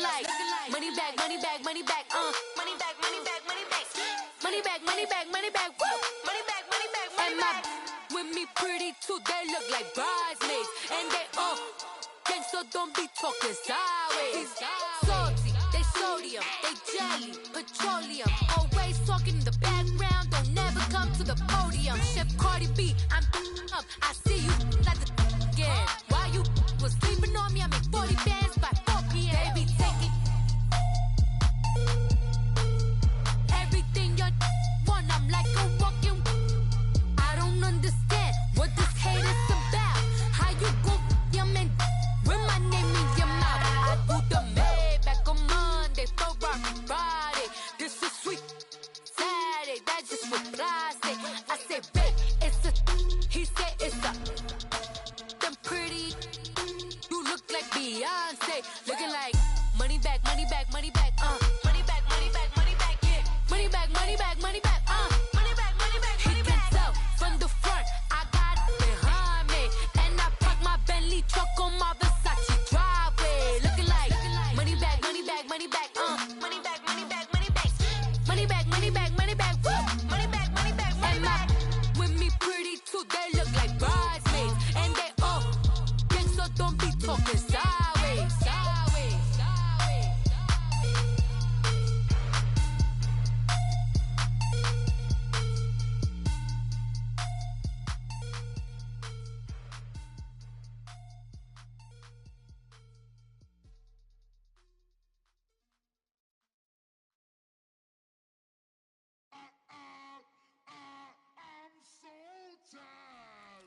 like money back, money back, money back, money back, money back, money back, money back, money back, money back, woo, money back, money back, money back. With me pretty too, they look like bridesmaids, and they gang, so don't be talking sideways. Salty, they sodium, they jelly, petroleum. Always talking in the background, don't never come to the podium. Chef Cardi B, I'm up, I see you like the again. While you was sleeping on me, I make 40 bands by 4 p.m. Baby, take it. Everything you want, I'm like a walking. I don't understand what this hate is about. How you go, your man, with my name in your mouth. I do the Maybach on Monday, for Friday. This is sweet Saturday, that's just what plastic. I say, babe, it's a, he said it's a. Them pretty, you look like Beyonce, looking like money back, money back, money back, money back, money back, money back, yeah, money back, money back, money back, money back, money back, money back. He can tell from the front, I got it behind me, and I park my Bentley truck on my Versace driveway, looking like money back, money back, money back, money back, money back, money back, money back, money back, money back, woo, money back, money back, money back. With me pretty too, they look like bridesmaids, and they gang, so don't be talking sideways, sideways, sideways.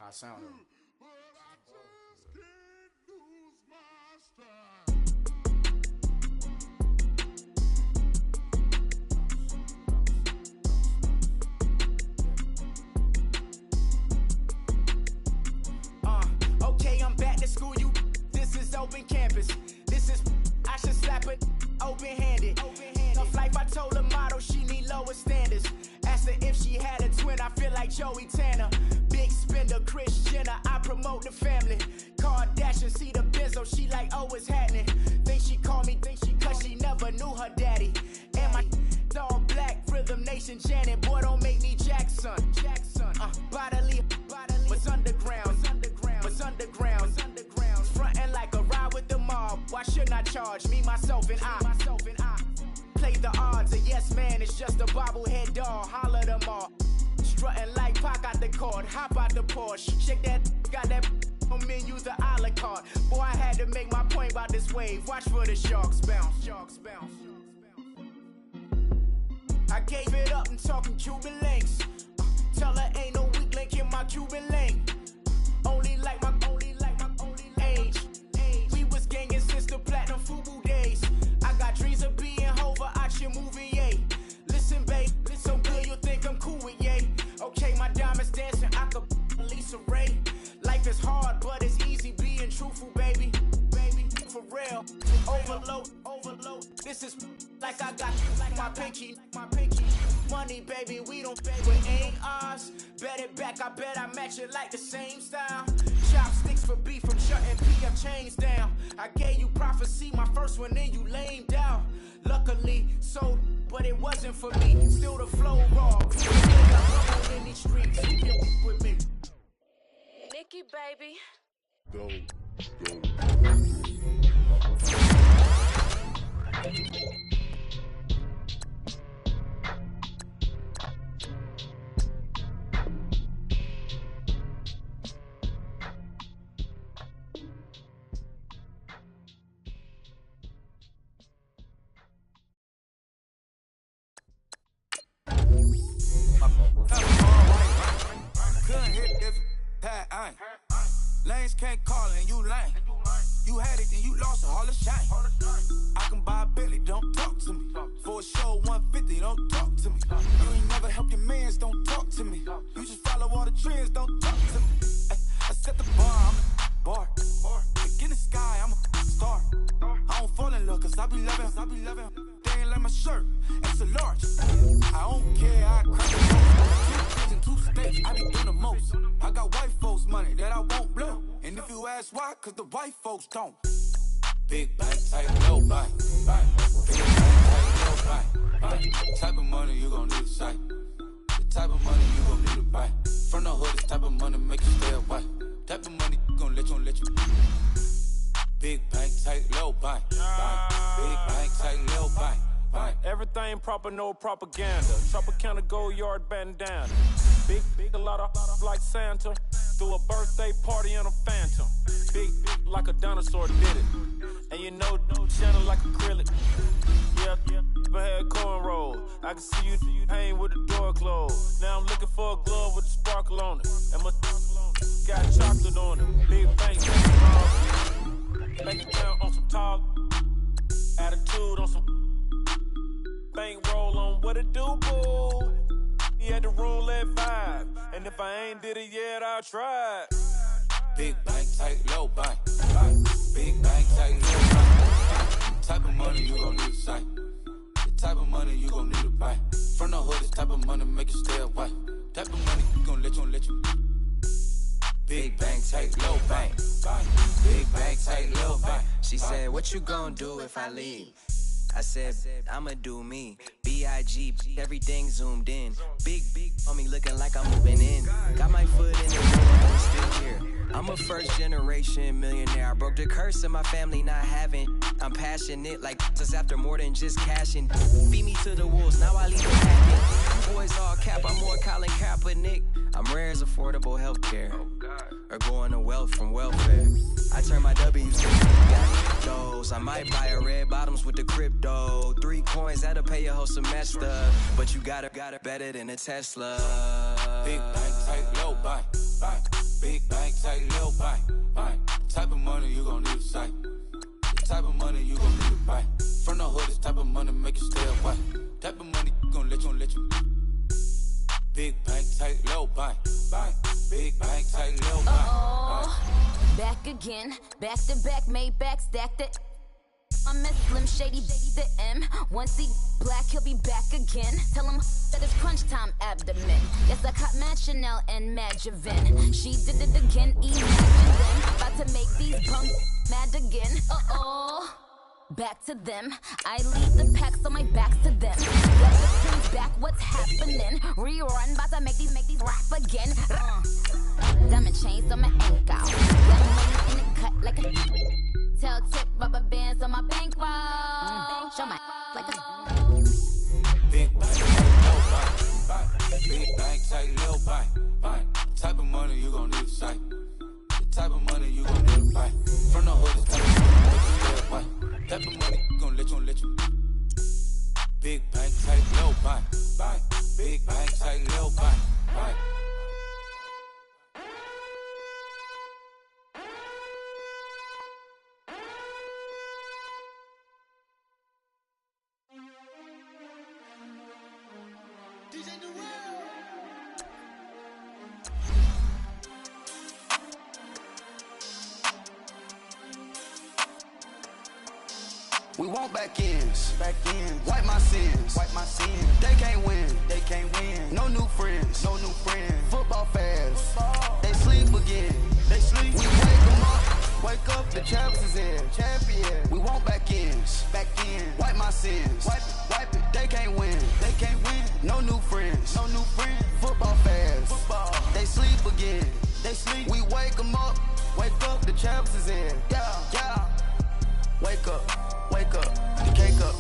I sound it. Okay, I'm back to school, you. This is open campus. This is, I should slap it open-handed. Tough life, I told the model she need lower standards. Asked her if she had a twin, I feel like Joey Tanner. Big spender, Kris Jenner, I promote the family. Kardashian, see the Benzo, she like, oh, it's happening. Think she called me, cause she never knew her daddy. And my all black, Rhythm Nation, Janet, boy, don't make me Jackson. Bodily, what's underground, what's underground, frontin' like a ride with the mob. Why shouldn't I charge me, myself, and I? Play the odds, a yes man, it's just a bobblehead doll. Holler them all. Strutting like Pac out the court, hop out the Porsche. Shake that, got that on menu, the a la carte. Boy, I had to make my point about this wave. Watch for the sharks bounce. Sharks bounce. I gave it up and talking Cuban links. Tell her ain't no weak link in my Cuban link. Only like my age. We was gangin' since the platinum FUBU days. I got dreams of being Hova out your movie, yay. Listen, babe, so good you'll think I'm cool with yay. Okay, my diamonds dancing, I could Lisa Ray. Life is hard, but it's easy being truthful, baby. For real, overload. This is like I got like my pinky. Money, baby, we don't pay with ain't ours. Bet it back, I bet I match it like the same style. Chopsticks for beef from shutting PF chains down. I gave you prophecy, my first one, then you lamed out. Luckily, sold, but it wasn't for me. Still the flow raw. In these streets, you can with me. Nikki, baby. Go. Couldn't hit if had ain't. Lanes can't call and you lame. You had it and you lost all the shine. I can buy a Bentley, don't talk to me. For a show 150, don't talk to me. You ain't never help your mans, don't talk to me. You just follow all the trends, don't talk to me. I set the bar, I'm a bar. Look in the sky, I'm a star. I don't fall in love cause I be loving. They ain't like my shirt, it's a large. I don't care, I crack the most. In 2 states, I be doing the most. I got white folks money that I won't blow. And if you ask why, cause the white folks don't. Big bank, type no bank. The type of money you gon' need a sight. The type of money you gon' need to buy. From the hood, this type of money make you stay away. Type of money gon' let you. Big bank, tight, low buy. Big bank, tight, low buy. Everything proper, no propaganda. Tropicana gold yard bandana. Big, a lot of like Santa. Threw a birthday party in a phantom. Big like a dinosaur did it. And you know, channel like acrylic. Yeah, I had cornrow. I can see you hang with the door closed. Now I'm looking for a glove with a sparkle on it. And my got chocolate on it. Big bank, bank account on some talk. Attitude on some bank roll on what it do, boo. He had the roulette vibe. And if I ain't did it yet, I'll try. Big bank, tight, low buy. Big bank, tight, low buy. Type of money you gon' need a sight. The type of money you gon' need to buy. From the hood, this type of money make you stay away. Type of money gon' let you. Big bank, tight, low bank. Big bank, tight, low bank. She said, what you gon' do if I leave? I said, I'ma do me. B.I.G. Everything zoomed in. Big on me looking like I'm moving in. Got my foot in the door, I'm still here. I'm a first generation millionaire. I broke the curse of my family not having. I'm passionate like just after more than just cashing. Feed me to the wolves, now I leave it hacking. Boys all cap, I'm more Colin Kaepernick. I'm rare as affordable healthcare. Or going to wealth from welfare. I turn my W's to those. I might buy a red bottoms with the crypto. 3 coins, that'll pay your whole semester. But you got it better than a Tesla. Big bank, tight, low buy. Big bank, tight, low buy. Type of money you gon' need a sight. The type of money you gon' need to buy. From the hood, this type of money make you stay away. Type of money gon' let you. Big bank, tight, low buy. Big bank, tight, low buy. Back again, back to back, made back, stacked it. I miss Slim Shady, the M. Once he black, he'll be back again. Tell him that it's crunch time abdomen. Yes, I caught Mad Chanel and Mad Javin. She did it again, imagine them. About to make these bums mad again. Back to them. I lead the pack, so my back's to them. Let the twins back, what's happening? Rerun, about to make these rap again. Diamond chains on my ankle. Got money in the cut like a tell tip rubber bands on my bankroll. Show my like a big bank, tight, low buy. Big bank, tight, low buy. Type of money you gon' need a sight. The type of money you gon' need to buy. From the hood, this type of money make you stay away. Type of money gon' let you. Big bank, tight, low buy. Big bank, tight, low buy. We want back ends, wipe my sins, They can't win, No new friends, Football fans, they sleep again, We wake up, the champs is in, We want back ends, wipe my sins, wipe it. They can't win, No new friends, Football fans, they sleep again, We wake up, the champs is in, yeah. Wake up, the cake up,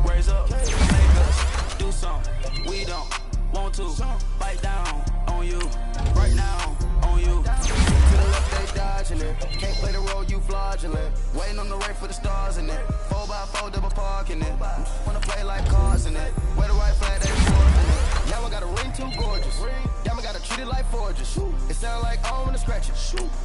raise up, make us do something. We don't want to bite down on you, right now on you. To the left, they dodging it. Can't play the role, you fraudulent. Waiting on the rain for the stars in it. 4x4 double parking it. Wanna play like cars in it. Where the right flag, they forcing it. Now I got a ring too gorgeous. Damn, I gotta treat it like forges. It sound like I'm in a scratcher.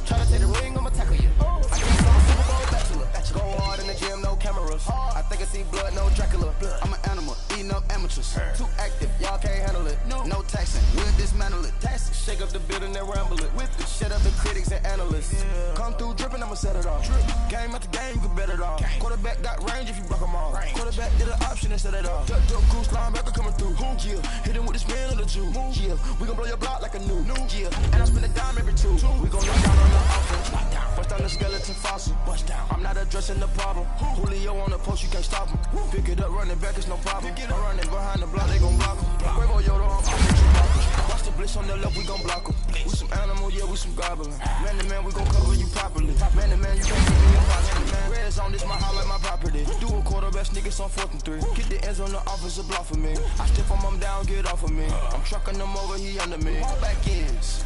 Try to take the ring, I'ma tackle you. I guess I'm a Super Bowl bachelor. Go hard in the gym, no cameras. I think I see blood, no Dracula. I'm an animal, eating up amateurs. Too active, y'all can't handle it. No taxing, we'll dismantle it. Shake up the building and ramble it. Shut up the critics and analysts. Come through dripping, I'ma set it off. Game after game, you can bet it off. Quarterback got range if you broke them off. Quarterback did an option and set it off. Duck, goose, linebacker coming through. Yeah, hit him with the spin of the Jew. Yeah, we gon' blow your block like a new. Yeah, and I spend a dime every two. We gon' lock down on the offense. Bust down the skeleton fossil. Bust down. I'm not addressing the problem. Julio on the post, you can't stop him. Pick it up, running back, it's no problem. I'm running behind the block, they gon' block him. Quavo Yoda, I'm off with you blockers. Watch the blitz on the left, we gon' block him. We some animal, yeah, we some goblin. Man to man, we gon' cover you properly. Man to man, you can't get me impossible. Red zone, this my highlight, my property. Do a quarterback sneakers on 4th and 3. Get the ends on the offensive block for me. I stiff him down, get off of me. I'm trucking them over, he under me. Back ends,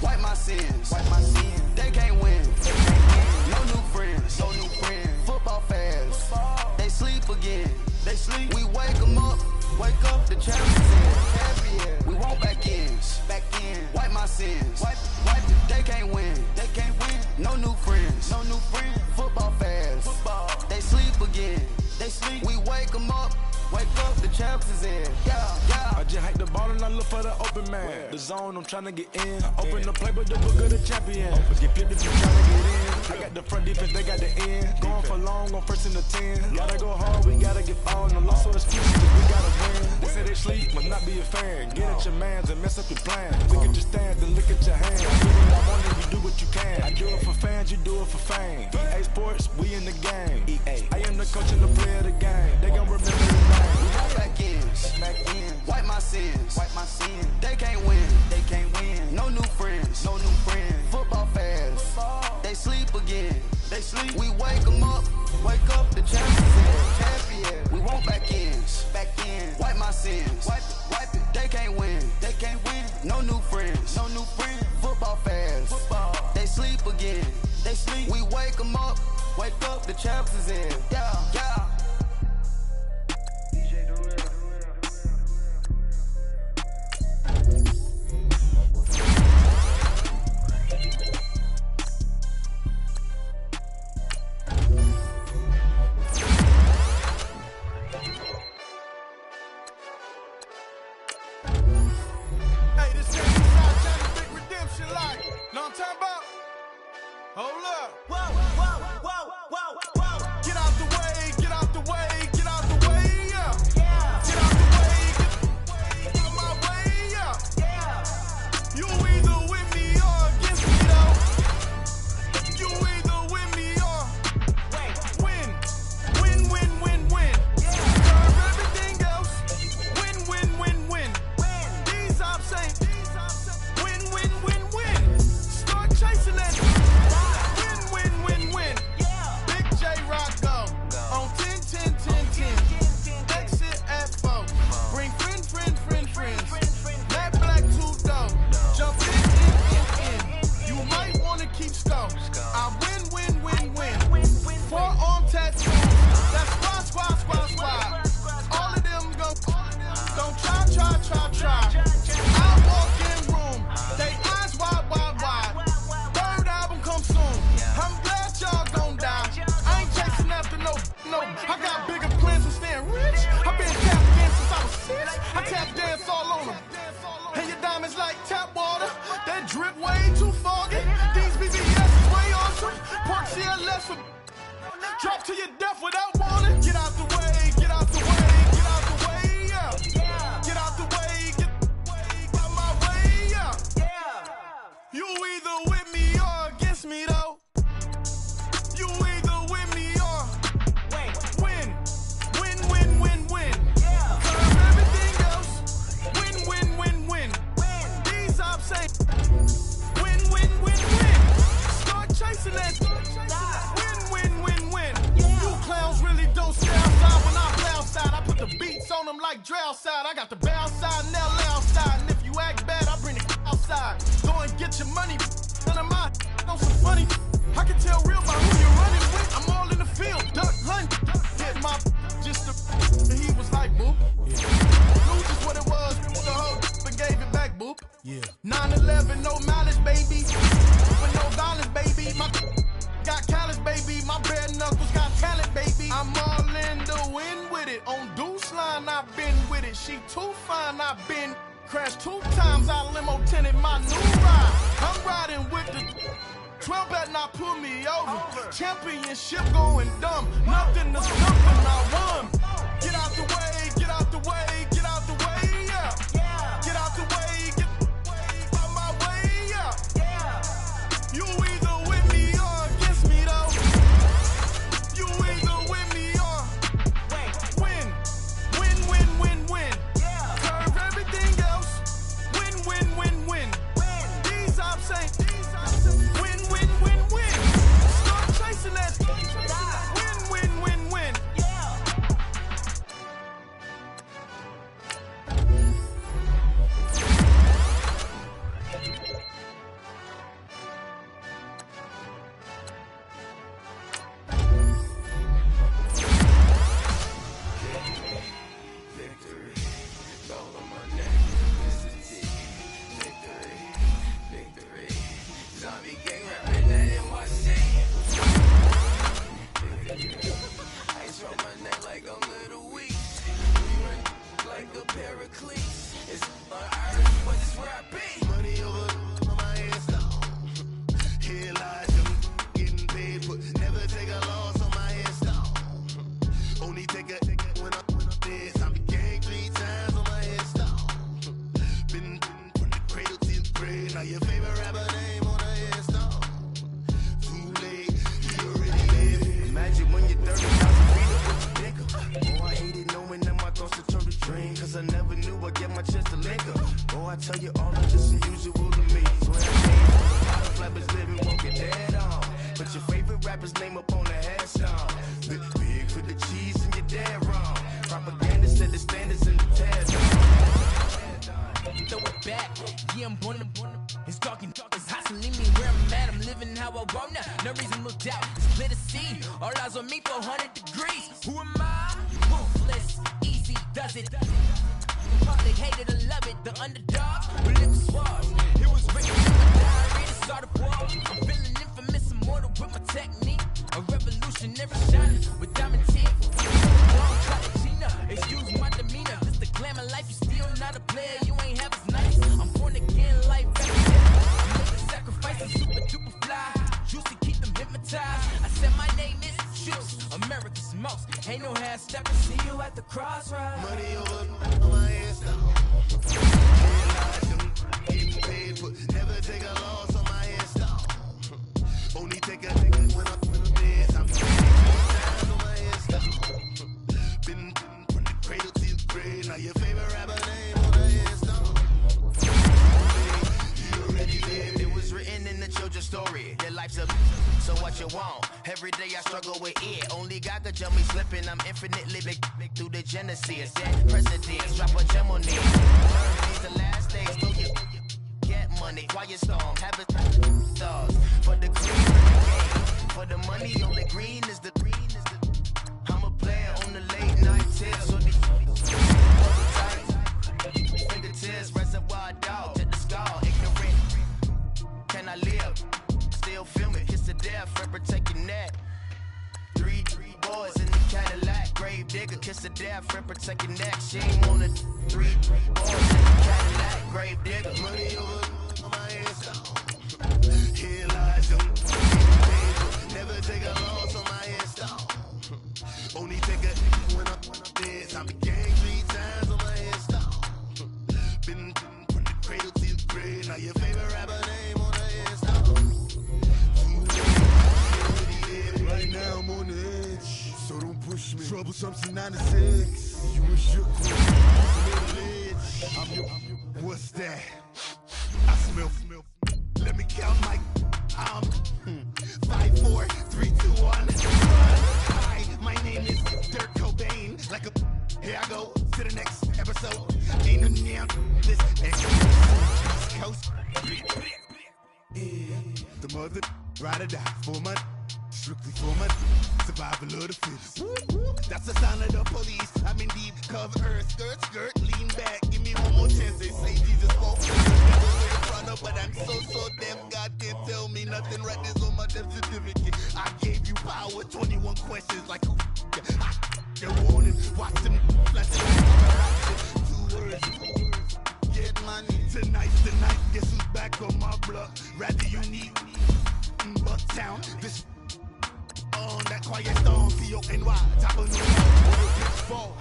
wipe my sins. They can't win. No new friends, Football fans, they sleep again. We wake them up, the champions. We want back ends, wipe my sins. They can't win. No new friends, Football fans, they sleep again. We wake them up, the champions in. I just hike the ball and I look for the open man. The zone, I'm tryna get in. Open the play, but the book of the champion. Get flipped if you tryna get in. I got the front defense, they got the end. Going for long, on 1st and the 10. Gotta go hard, we gotta get all. No loss or excuses, we gotta win. They say they sleep, must not be a fan. Get at your mans and mess up your plan. Look at your stands and look at your hands. Do what I want and you do what you can. I do it for fans, you do it for fame. EA Sports, we in the game. I am the coach and the player of the game. They gon' remember the name. We want back ends, wipe my sins. They can't win. No new friends, Football fans, they sleep again. We wake them up, the champions. We want back ends, wipe my sins. They can't win. No new friends, Football fans, they sleep again. We wake them up, the champions in. Yeah. Hey, this is South Big Redemption like. Know what I'm talking about? Hold up. Get out the way, get out the way, get out the way, yeah. Get out the way, get out my way, yeah. You either with me or against me, though. You either with me or win. Curve everything else. Win. These ops ain't win. Start chasing that. Win. Big J Rock go on 10. Exit at 4. Bring friends. That black two-door. Jump in. You might wanna keep score. I win. Forearm tattoo. That's squad. All of them go. Don't try. I walk in room. They eyes wide. Third album come soon. I'm glad y'all gon' die. I ain't chasing after no. I got bigger plans than staying rich. I've been tap dance since I was 6. I tap dance all on them. And your diamonds like tap water. That drip way too foggy. These BBS is way awesome. Park CLS for drop to your death without warning. Get out the way, yeah. Get out the way, get out my way, yeah. You either with me or against me, though. You either with me or win. Curve everything else. Win. These ops ain't win. Start chasing that. Win. You clowns really don't stay outside when I play outside. I put the beats on them like Dre outside. I got the bounce side and LA outside. And if you act bad, I bring the outside. Go and get your money. None of my on some funny. I can tell real by who you're running with. I'm all in the field, duck hunt. Hit my just the he was like boop. Knew just what it was. The whole and gave it back, boop. 9/11, no mileage, baby. With no dollars, baby. My got callous, baby. My bare knuckles got talent, baby. I'm all in the wind with it. On Deuce line, I've been with it. She too fine, I've been crashed 2 times. I limo tinted my new ride. I'm riding with the 12 better not pull me over. Championship going dumb. Nothing to something I won. Get out the way, yeah. Get out the way, get out my way, yeah. You either with me or against me, though. You either with me or Only take a when I'm dead. I be gang 3 times on my headstone. Been from the cradle to the grave. Now your favorite rapper name on a headstone. Too late, you already live. Imagine when you're 30,000 feet up with your nigga. Oh, I hated knowing that my thoughts would turn to dream. Cause I never knew I'd get my chance to link up. Oh, I tell you all of this unusual to me. Swear I came from the bottom, flappers living, won't get dead on. Put your favorite rapper's name up on the headstone. Big for the cheese and you're dead wrong. Propaganda set the standards in the TED. Throw it back, yeah, I'm born to. It's talking, it's hot, so leave me where I'm at. I'm living how I want now. No reason to doubt, it's clear to see. All eyes on me, 400 degrees. Who am I? Ruthless, easy, does it. The public hated or love it, the underdog. Well, it was swabs. It was written in my diary, the start of war. I'm feeling infamous, immortal with my technique. A revolutionary shining with diamond teeth. Don't try to Gina, excuse my demeanor. This the glamour life, you still not a player. You ain't half as nice. I'm born again, life better. I make the sacrifices, super duper fly. Juicy, keep them hypnotized. I said my name is Juice, America's most. Ain't no half stepping. See you at the crossroads. Money over my headstone. Getting paid for never take a loss on my headstone. Only take a when I'm dead. I'm on my headstone. Been from the cradle to the grave. Now your favorite rapper name on the headstone. You already lived. It was written in the children's story. Their life's a so what you want. Every day I struggle with it. Only God could jump me slipping. I'm infinitely big through the Genesis. Dead presidents, drop a gem on it. These the last days, so you get money. Quiet storm, have it stars. For the green in the game. For the money, only green is the I'm a player on the late night tears. So these fingertips, reservoir dog to the skull. Ignorant, can I live? Still film it, kiss to death, friend protect your neck. Three boys in the Cadillac, grave digger, kiss to death, friend protect your neck. Shame on the 3 boys in the Cadillac, grave digger. Money over on my headstone. Here lies them. Never take a loss on my headstone. Only take a when I'm dead. I be gang 3 times on my headstone. Been from the cradle to the grave. Now your favorite rapper name on the headstone. Right now I'm on the edge, so don't push me. Troublesome since 96. You was your I'm your. What's that? I smell. Let me count my. 5, 4, 3, 2, 1. Hi, my name is Dirk Cobain. Like a. Here I go to the next episode. Ain't no damn this East Coast. The mother ride or die for money. Strictly for money, survival of the fittest. That's the sound of the police. I'm in deep cover earth, skirt, lean back. Give me one more chance. They say Jesus won't front up, but I'm so deaf. God can't tell me nothing. Right this on my death certificate. I gave you power. 21 questions like who? You're warning. Watch them flashing like 2 words. Get money. Tonight's the night. Guess who's back on my block? Rather you need Bucktown. This. On that quiet storm, C-O-N-Y, top of New York, where the pitch fall.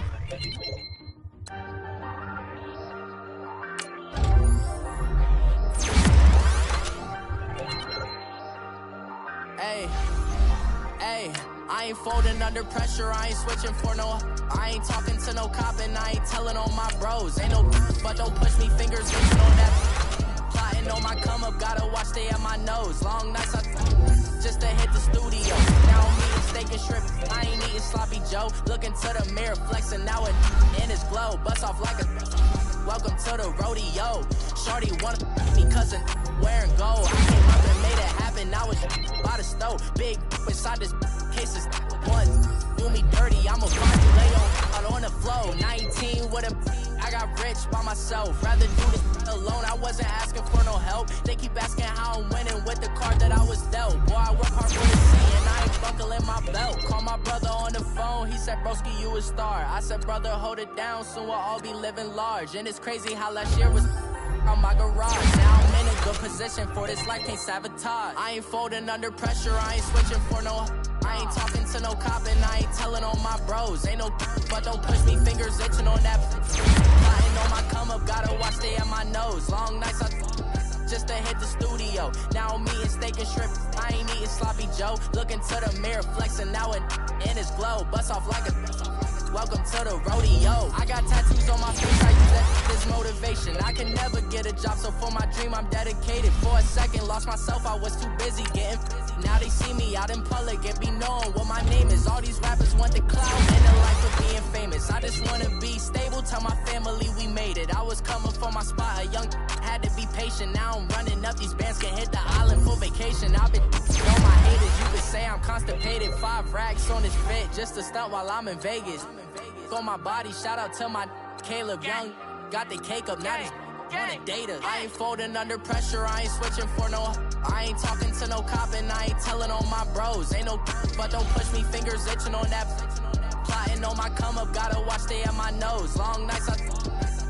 Hey, I ain't folding under pressure, I ain't switching for no. I ain't talking to no cop and I ain't telling on my bros. Ain't no but don't push me, fingers itching on that. Plotting on my come up, gotta watch stay at my nose. Long nights just to hit the studio. Now I'm eating steak and shrimp, I ain't eating sloppy Joe. Looking to the mirror, flexing now it in his glow. Bust off like a welcome to the rodeo. Shorty wanna me cousin wearing gold. I came up and made it happen, now it's by the stove. Big inside this case is one. Do me dirty, I'ma find you lay on the flow. 19 with a I got rich by myself. Rather do this alone, I wasn't asking for no help. They keep asking how I'm winning with the card that I was dealt. Boy, I work hard for the C and I ain't buckling my belt. Call my brother on the phone, he said, broski, you a star. I said, brother, hold it down, soon we'll all be living large. And it's crazy how last year was on my garage. Now I'm in a good position for this life, can't sabotage. I ain't folding under pressure, I ain't switching for no. I ain't talking to no cop and I ain't telling on my bros. Ain't no but don't push me, fingers itching on that. Plotting on my come up, gotta watch stay at my nose. Long nights I just to hit the studio. Now I'm eating steak and shrimp. I ain't eating sloppy Joe. Looking to the mirror, flexing now and in his glow. Bust off like a welcome to the rodeo. I got tattoos on my face, I use that as motivation. I can never get a job, so for my dream I'm dedicated. For a second, lost myself, I was too busy getting. Now they see me out in public and be knowing what my name is. All these rappers want the clout and the life of being famous. I just wanna be stable, tell my family we made it. I was coming for my spot, a young had to be patient. Now I'm running up, these bands can hit the island for vacation. I've been on my haters, you could say I'm constipated. 5 racks on this fit, just to stunt while I'm in Vegas. On my body, shout out to my Caleb Young. Got the cake up, now these wanna date us. I ain't folding under pressure, I ain't switching for no. I ain't talking to no cop and I ain't telling on my bros. Ain't no but don't push me, fingers itching on that. Plotting on my come up, gotta watch stay at my nose. Long nights I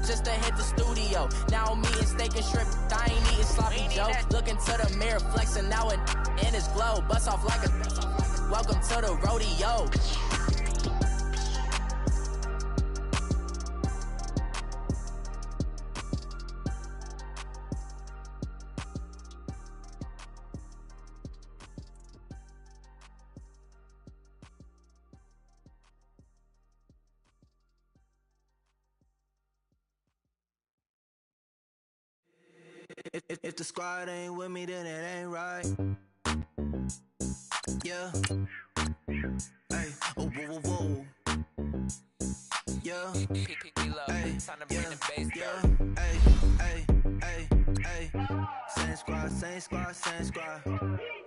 just to hit the studio. Now I'm eating steak and shrimp, I ain't eating sloppy Joe. Looking to the mirror, flexing now and in his glow. Bust off like a welcome to the rodeo. If the squad ain't with me, then it ain't right. Yeah. Hey, oh, whoa, whoa, whoa. Yeah. Hey, yeah. Hey, hey, hey, hey. Same squad, same squad, same squad.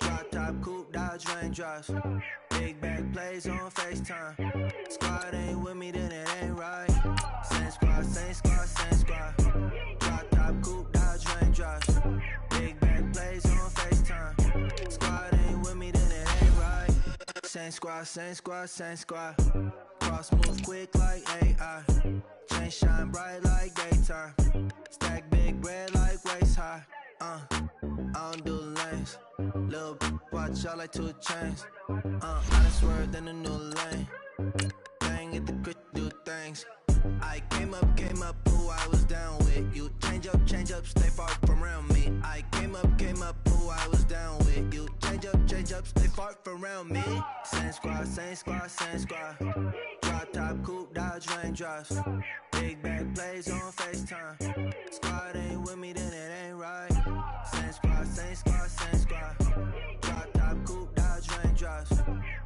Drop top, coupe, Dodge raindrops. Big back plays on FaceTime. Squad ain't with me, then it ain't right. Same squad, same squad, same squad. Drop top, coupe, Dodge raindrops. Big back plays on FaceTime. Squad ain't with me, then it ain't right. Same squad, same squad, same squad. Cross move quick like AI. Chain shine bright like daytime. Stack big bread like waist high. I don't do lanes. Lil' watch out like 2 chains. I done swerved in a new lane. Bang at the crit, do things. I came up, who I was down with. You change up, stay far from around me. I came up, who I was down with. You change up, stay far from around me. Same squad, same squad, same squad. Drop top, coupe, Dodge raindrops. Big back plays on FaceTime. Squad ain't with me, then it ain't right. Same squad, same squad, same squad. Drop top, coupe, Dodge raindrops.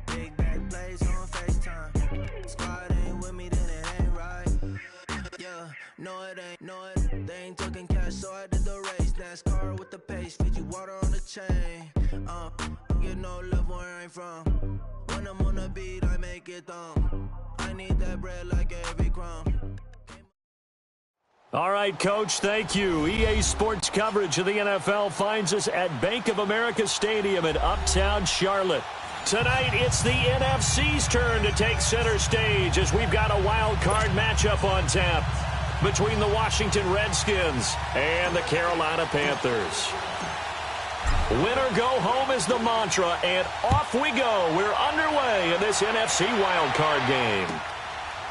Big back plays on FaceTime. Squad ain't with me, then it ain't right. Yeah, no it ain't, no it. They ain't talking cash, so I did the race. NASCAR with the pace, feed you water on the chain. Get no love where I ain't from. When I'm on the beat, I make it thumb. I need that bread like every crumb. All right, Coach, thank you. EA Sports coverage of the NFL finds us at Bank of America Stadium in Uptown Charlotte. Tonight, it's the NFC's turn to take center stage as we've got a wild card matchup on tap between the Washington Redskins and the Carolina Panthers. Winner go home is the mantra, and off we go. We're underway in this NFC wild card game.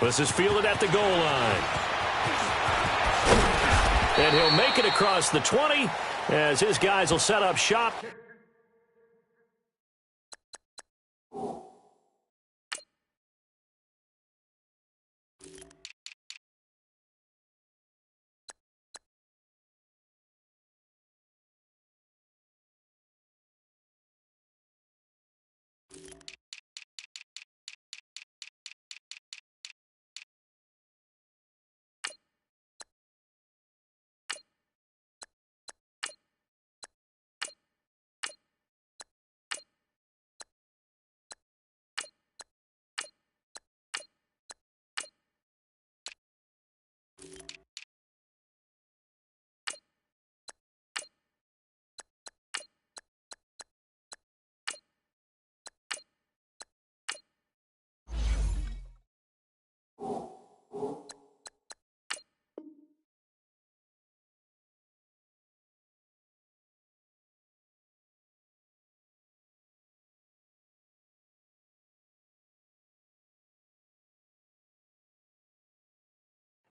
This is fielded at the goal line. And he'll make it across the 20 as his guys will set up shop.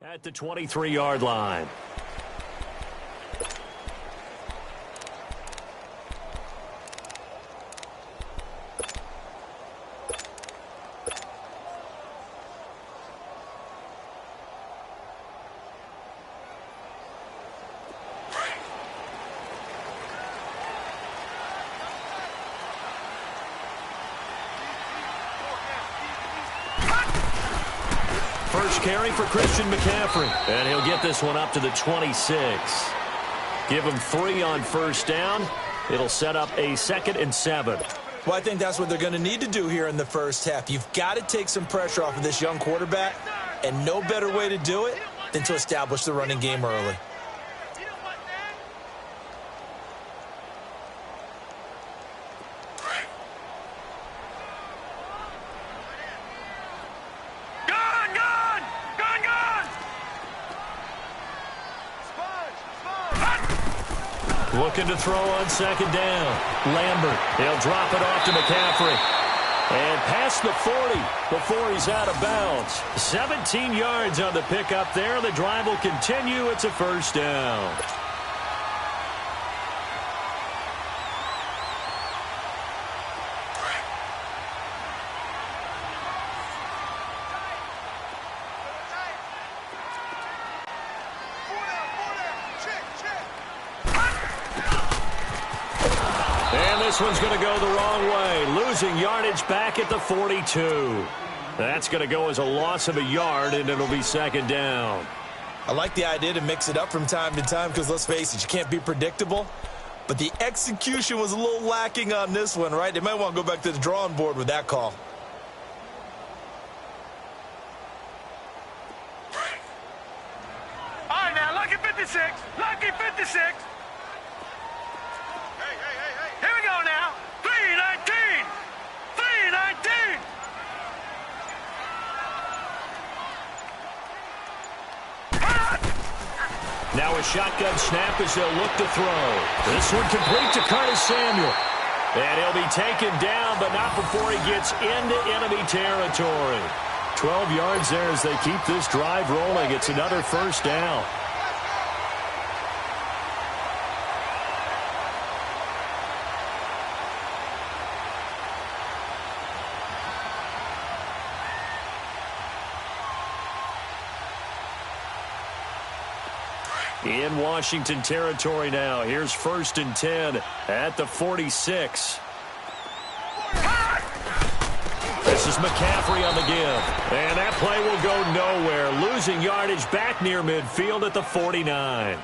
At the 23-yard line. First carry for Christian McCaffrey. And he'll get this one up to the 26. Give him 3 on first down. It'll set up a 2nd and 7. Well, I think that's what they're going to need to do here in the first half. You've got to take some pressure off of this young quarterback, and no better way to do it than to establish the running game early. Looking to throw on 2nd down. Lambert, he'll drop it off to McCaffrey. And past the 40 before he's out of bounds. 17 yards on the pickup there. The drive will continue. It's a first down. This one's going to go the wrong way. Losing yardage back at the 42. That's going to go as a loss of a yard, and it'll be 2nd down. I like the idea to mix it up from time to time because, let's face it, you can't be predictable. But the execution was a little lacking on this one, right? They might want to go back to the drawing board with that call. All right, now, lucky 56. Lucky 56. Here we go now. 319. 319. Now a shotgun snap as they'll look to throw. This one complete to Curtis Samuel. And he'll be taken down, but not before he gets into enemy territory. 12 yards there as they keep this drive rolling. It's another first down. In Washington territory now. Here's 1st and 10 at the 46. This is McCaffrey on the give. And that play will go nowhere. Losing yardage back near midfield at the 49.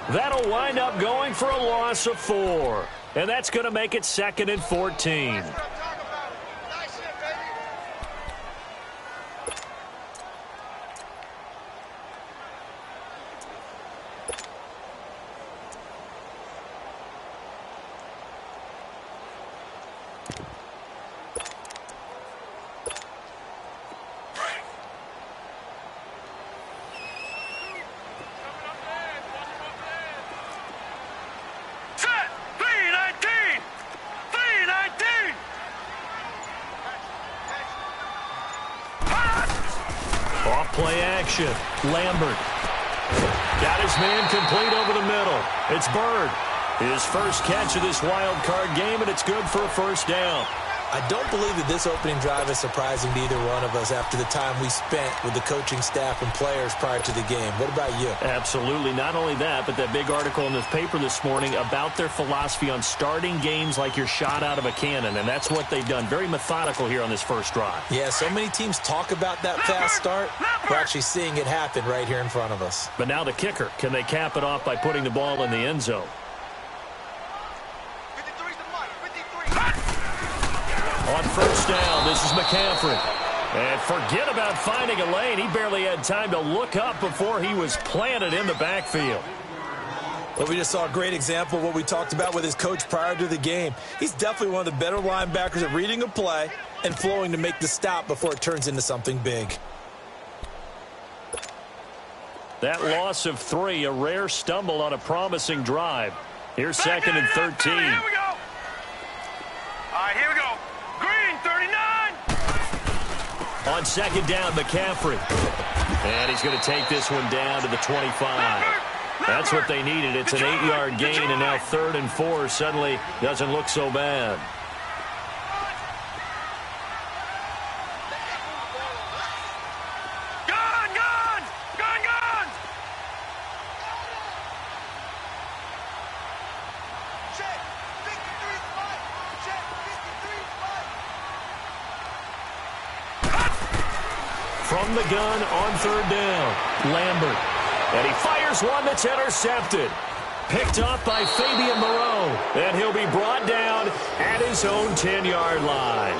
That'll wind up going for a loss of 4. And that's going to make it 2nd and 14. Play action. Lambert. Got his man complete over the middle. It's Bird. His first catch of this wild card game, and it's good for a first down. I don't believe that this opening drive is surprising to either one of us after the time we spent with the coaching staff and players prior to the game. What about you? Absolutely. Not only that, but that big article in the paper this morning about their philosophy on starting games like you're shot out of a cannon, and that's what they've done. Very methodical here on this first drive. Yeah, so many teams talk about that fast start. We're actually seeing it happen right here in front of us. But now the kicker. Can they cap it off by putting the ball in the end zone? On first down, this is McCaffrey. And forget about finding a lane. He barely had time to look up before he was planted in the backfield. Well, we just saw a great example of what we talked about with his coach prior to the game. He's definitely one of the better linebackers at reading a play and flowing to make the stop before it turns into something big. That loss of 3, a rare stumble on a promising drive. Here's 2nd and 13. Here we go. All right, here we go. Green, 39. On second down, McCaffrey. And he's going to take this one down to the 25. That's what they needed. It's an 8-yard gain, and now 3rd and 4 suddenly doesn't look so bad. From the gun on 3rd down, Lambert. And he fires one that's intercepted. Picked up by Fabian Moreau. And he'll be brought down at his own 10-yard line.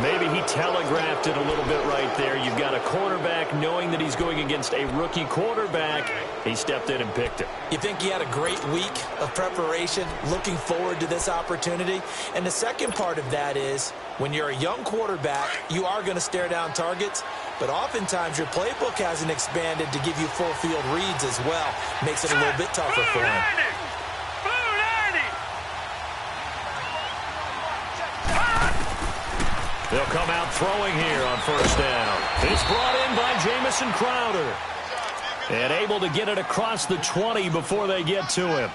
Maybe he telegraphed it a little bit right there. You've got a quarterback knowing that he's going against a rookie quarterback. He stepped in and picked it. You think he had a great week of preparation, looking forward to this opportunity? And the second part of that is, when you're a young quarterback, you are going to stare down targets, but oftentimes your playbook hasn't expanded to give you full field reads as well. Makes it a little bit tougher for him. They'll come out throwing here on 1st down. It's brought in by Jamison Crowder. And able to get it across the 20 before they get to him.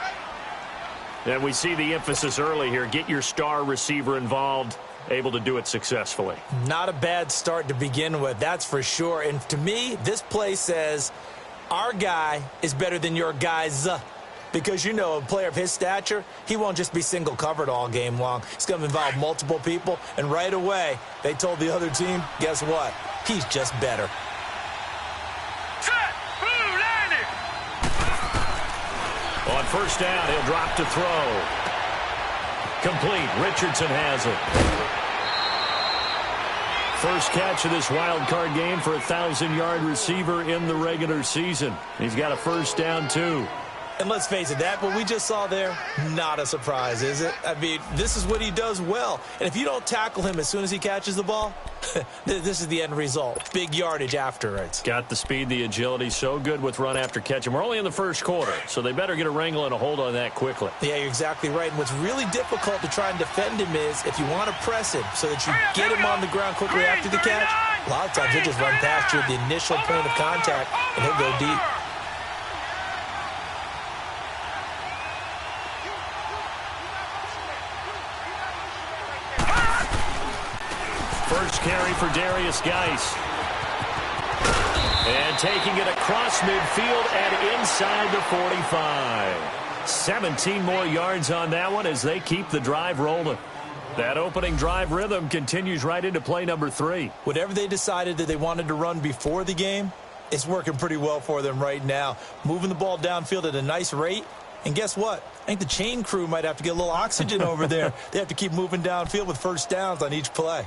And we see the emphasis early here. Get your star receiver involved. Able to do it successfully. Not a bad start to begin with, that's for sure. And to me, this play says, our guy is better than your guys. Because, you know, a player of his stature, he won't just be single covered all game long. He's going to involve multiple people. And right away, they told the other team, guess what? He's just better. On 1st down, he'll drop to throw. Complete. Richardson has it. First catch of this wild card game for a 1,000-yard receiver in the regular season. He's got a 1st down, too. And let's face it, that what we just saw there, not a surprise, is it? I mean, this is what he does well. And if you don't tackle him as soon as he catches the ball, this is the end result. Big yardage after it. Got the speed, the agility, so good with run after catch. And we're only in the 1st quarter, so they better get a wrangle and a hold on that quickly. Yeah, you're exactly right. And what's really difficult to try and defend him is if you want to press him so that you get him on the ground quickly after the catch, a lot of times he'll just run past you at the initial point of contact, and he'll go deep. First carry for Darius Geis. And taking it across midfield and inside the 45. 17 more yards on that one as they keep the drive rolling. That opening drive rhythm continues right into play number 3. Whatever they decided that they wanted to run before the game, it's working pretty well for them right now. Moving the ball downfield at a nice rate. And guess what? I think the chain crew might have to get a little oxygen over there. They have to keep moving downfield with 1st downs on each play.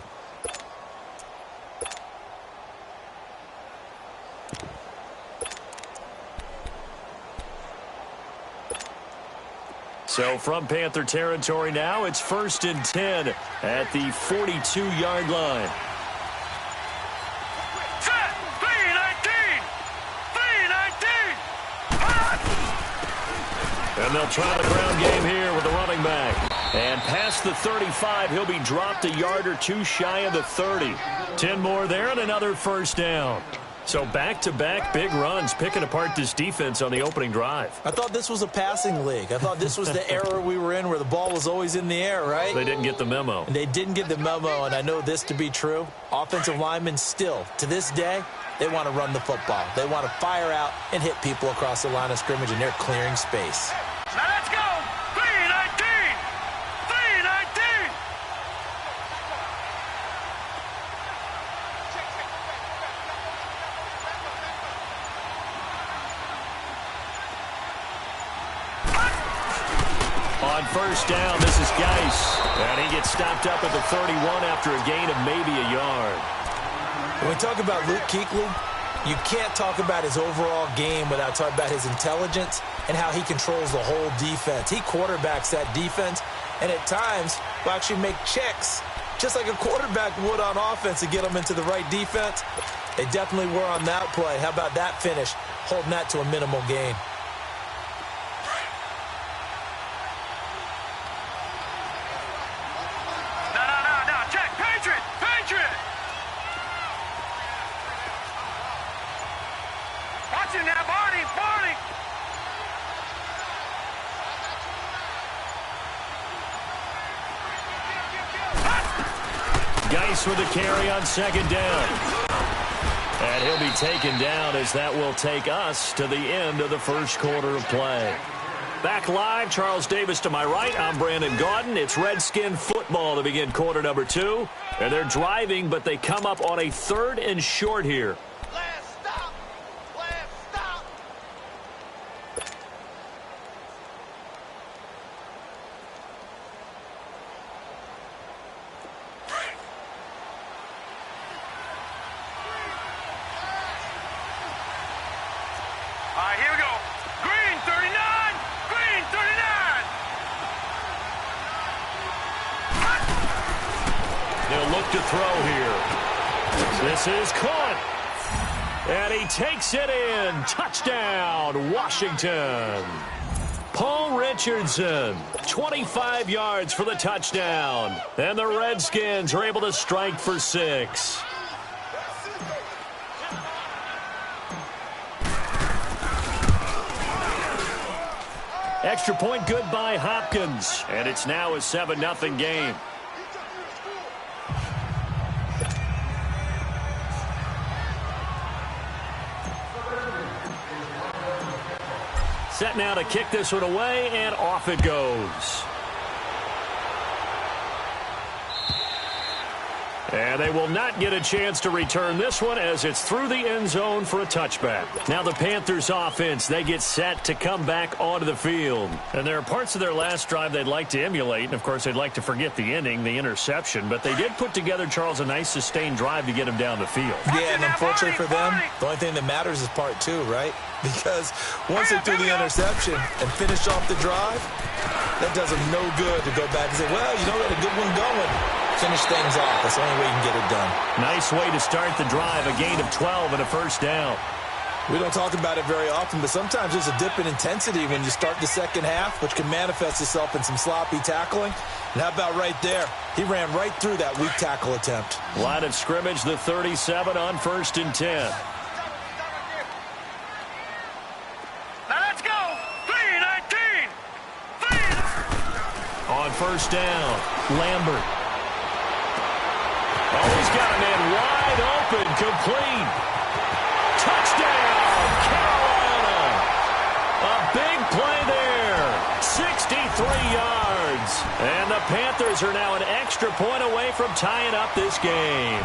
So from Panther territory now, it's 1st and 10 at the 42-yard line. Set! 3-19! 3-19! And they'll try the ground game here with the running back. And past the 35, he'll be dropped a yard or two shy of the 30. 10 more there and another 1st down. So back-to-back big runs, picking apart this defense on the opening drive. I thought this was a passing league. I thought this was the era we were in where the ball was always in the air, right? They didn't get the memo. And they didn't get the memo, and I know this to be true. Offensive linemen still, to this day, they want to run the football. They want to fire out and hit people across the line of scrimmage, and they're clearing space. Now let's go! 3-19! 3-19! On 1st down, this is Geis. And he gets stopped up at the 31 after a gain of maybe a yard. When we talk about Luke Kuechly, you can't talk about his overall game without talking about his intelligence and how he controls the whole defense. He quarterbacks that defense, and at times will actually make checks, just like a quarterback would on offense to get them into the right defense. They definitely were on that play. How about that finish, holding that to a minimal gain? Watching that, Barney, Barney. Geis with the carry on second down. And he'll be taken down as that will take us to the end of the first quarter of play. Back live, Charles Davis to my right. I'm Brandon Gaudin. It's Redskin football to begin quarter number 2. And they're driving, but they come up on a 3rd and short here. Last stop. Last stop. All right, here we go. Green 39. Green 39. They'll look to throw here. This is caught. And he takes it in. Touchdown, Washington. Paul Richardson, 25 yards for the touchdown. And the Redskins are able to strike for 6. Extra point good by Hopkins. And it's now a 7-0 game. Set now to kick this one away, and off it goes. And they will not get a chance to return this one as it's through the end zone for a touchback. Now the Panthers offense, they get set to come back onto the field. And there are parts of their last drive they'd like to emulate. And, of course, they'd like to forget the ending, the interception. But they did put together, Charles, a nice sustained drive to get them down the field. Yeah, and unfortunately for them, the only thing that matters is part 2, right? Because once they threw the interception and finished off the drive, that does them no good to go back and say, well, you know, we had a good one going. Finish things off. That's the only way you can get it done. Nice way to start the drive. A gain of 12 and a first down. We don't talk about it very often, but sometimes there's a dip in intensity when you start the second half, which can manifest itself in some sloppy tackling. And how about right there? He ran right through that weak tackle attempt. Line of scrimmage, the 37 on 1st and 10. Now let's go. 3-19. On first down, Lambert. Oh, he's got a man wide open, complete. Touchdown, Carolina. A big play there. 63 yards. And the Panthers are now an extra point away from tying up this game.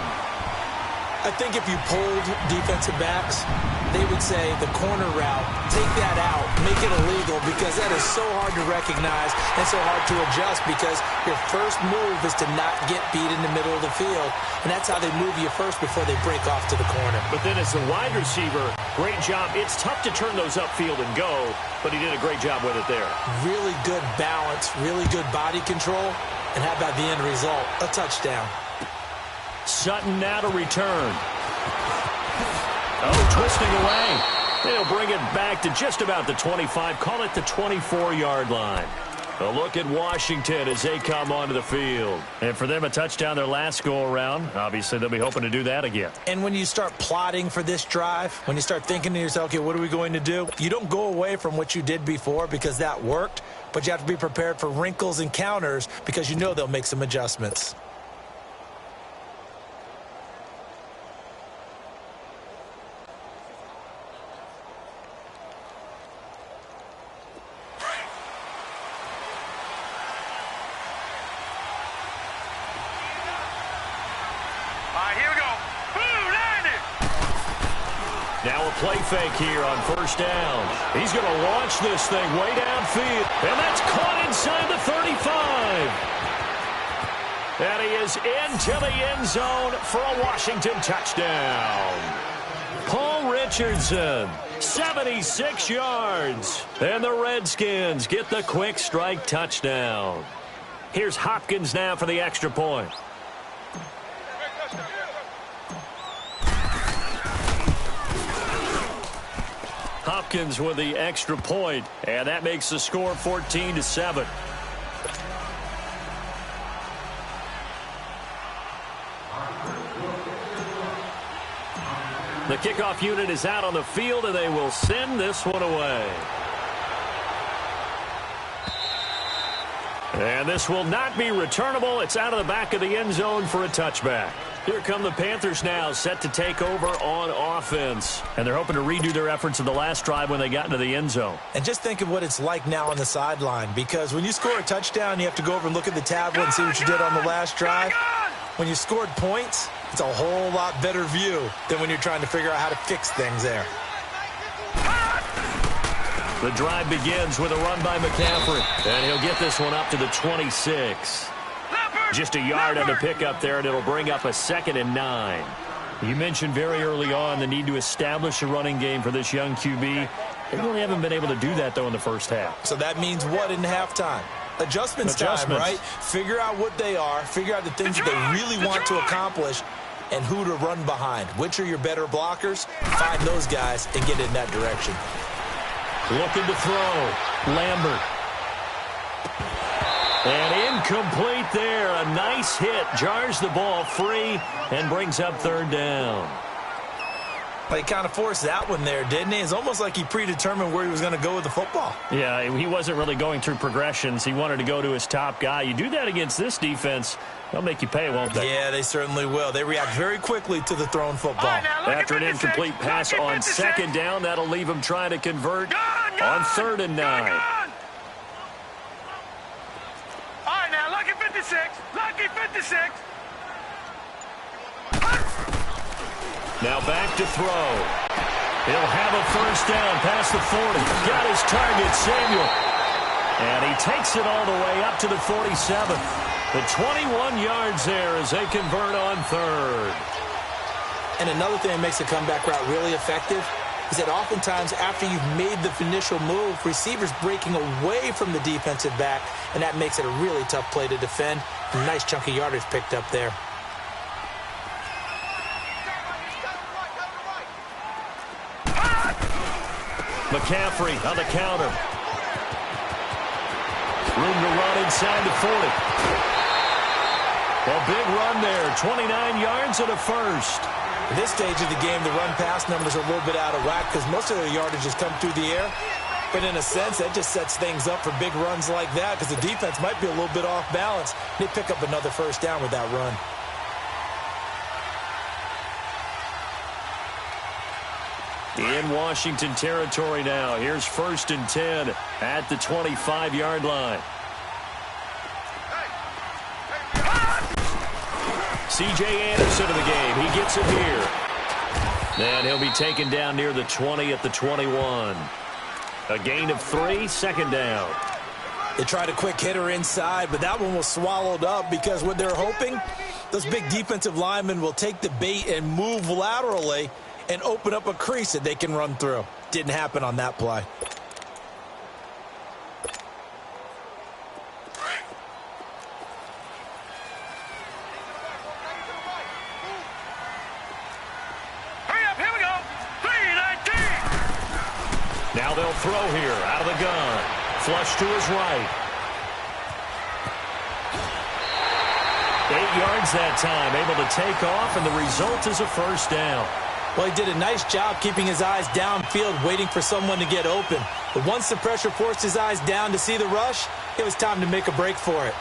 I think if you polled defensive backs, they would say the corner route, take that out, make it illegal, because that is so hard to recognize and so hard to adjust, because your first move is to not get beat in the middle of the field, and that's how they move you first before they break off to the corner. But then as a wide receiver, great job. It's tough to turn those upfield and go, but he did a great job with it there. Really good balance, really good body control, and how about the end result? A touchdown. Sutton now to return. Oh, twisting away. They'll bring it back to just about the 25. Call it the 24-yard line. A look at Washington as they come onto the field. And for them, a touchdown their last go-around. Obviously, they'll be hoping to do that again. And when you start plotting for this drive, when you start thinking to yourself, okay, what are we going to do? You don't go away from what you did before because that worked, but you have to be prepared for wrinkles and counters because you know they'll make some adjustments. Play fake here on first down. He's going to launch this thing way downfield. And that's caught inside the 35. And he is into the end zone for a Washington touchdown. Paul Richardson, 76 yards. And the Redskins get the quick strike touchdown. Here's Hopkins now for the extra point. Hopkins with the extra point, and that makes the score 14-7. The kickoff unit is out on the field, and they will send this one away. And this will not be returnable. It's out of the back of the end zone for a touchback. Here come the Panthers now, set to take over on offense. And they're hoping to redo their efforts in the last drive when they got into the end zone. And just think of what it's like now on the sideline, because when you score a touchdown, you have to go over and look at the tablet and see what you did on the last drive. When you scored points, it's a whole lot better view than when you're trying to figure out how to fix things there. The drive begins with a run by McCaffrey. And he'll get this one up to the 26. Just a yard on the pickup there, and it'll bring up a 2nd and 9. You mentioned very early on the need to establish a running game for this young QB. They really haven't been able to do that, though, in the first half. So that means what in halftime? Adjustments time, right? Figure out what they are, figure out the things that they really want to accomplish, and who to run behind. Which are your better blockers? Find those guys and get in that direction. Looking to throw. Lambert. And incomplete there. A nice hit. Jars the ball free and brings up 3rd down. Well, he kind of forced that one there, didn't he? It's almost like he predetermined where he was going to go with the football. Yeah, he wasn't really going through progressions. He wanted to go to his top guy. You do that against this defense, they'll make you pay, won't they? Yeah, they certainly will. They react very quickly to the thrown football. After an incomplete pass on 2nd down, that'll leave him trying to convert on 3rd and 9. Lucky 56. Lucky 56. Now back to throw. He'll have a 1st down past the 40. Got his target, Samuel. And he takes it all the way up to the 47. The 21 yards there as they convert on 3rd. And another thing that makes a comeback route really effective is that oftentimes after you've made the initial move, receivers breaking away from the defensive back, and that makes it a really tough play to defend. A nice chunk of yardage picked up there. McCaffrey on the counter. Room to run inside the 40. A big run there, 29 yards and a 1st. At this stage of the game, the run-pass numbers are a little bit out of whack because most of their yardage has come through the air. But in a sense, that just sets things up for big runs like that because the defense might be a little bit off balance. They pick up another 1st down with that run. In Washington territory now. Here's 1st and 10 at the 25-yard line. C.J. Anderson in the game. He gets it here. And he'll be taken down near the 20 at the 21. A gain of 3, 2nd down. They tried a quick hitter inside, but that one was swallowed up because what they're hoping, those big defensive linemen will take the bait and move laterally and open up a crease that they can run through. Didn't happen on that play. Now they'll throw here out of the gun. Flush to his right. 8 yards that time, able to take off, and the result is a 1st down. Well, he did a nice job keeping his eyes downfield, waiting for someone to get open. But once the pressure forced his eyes down to see the rush, it was time to make a break for it.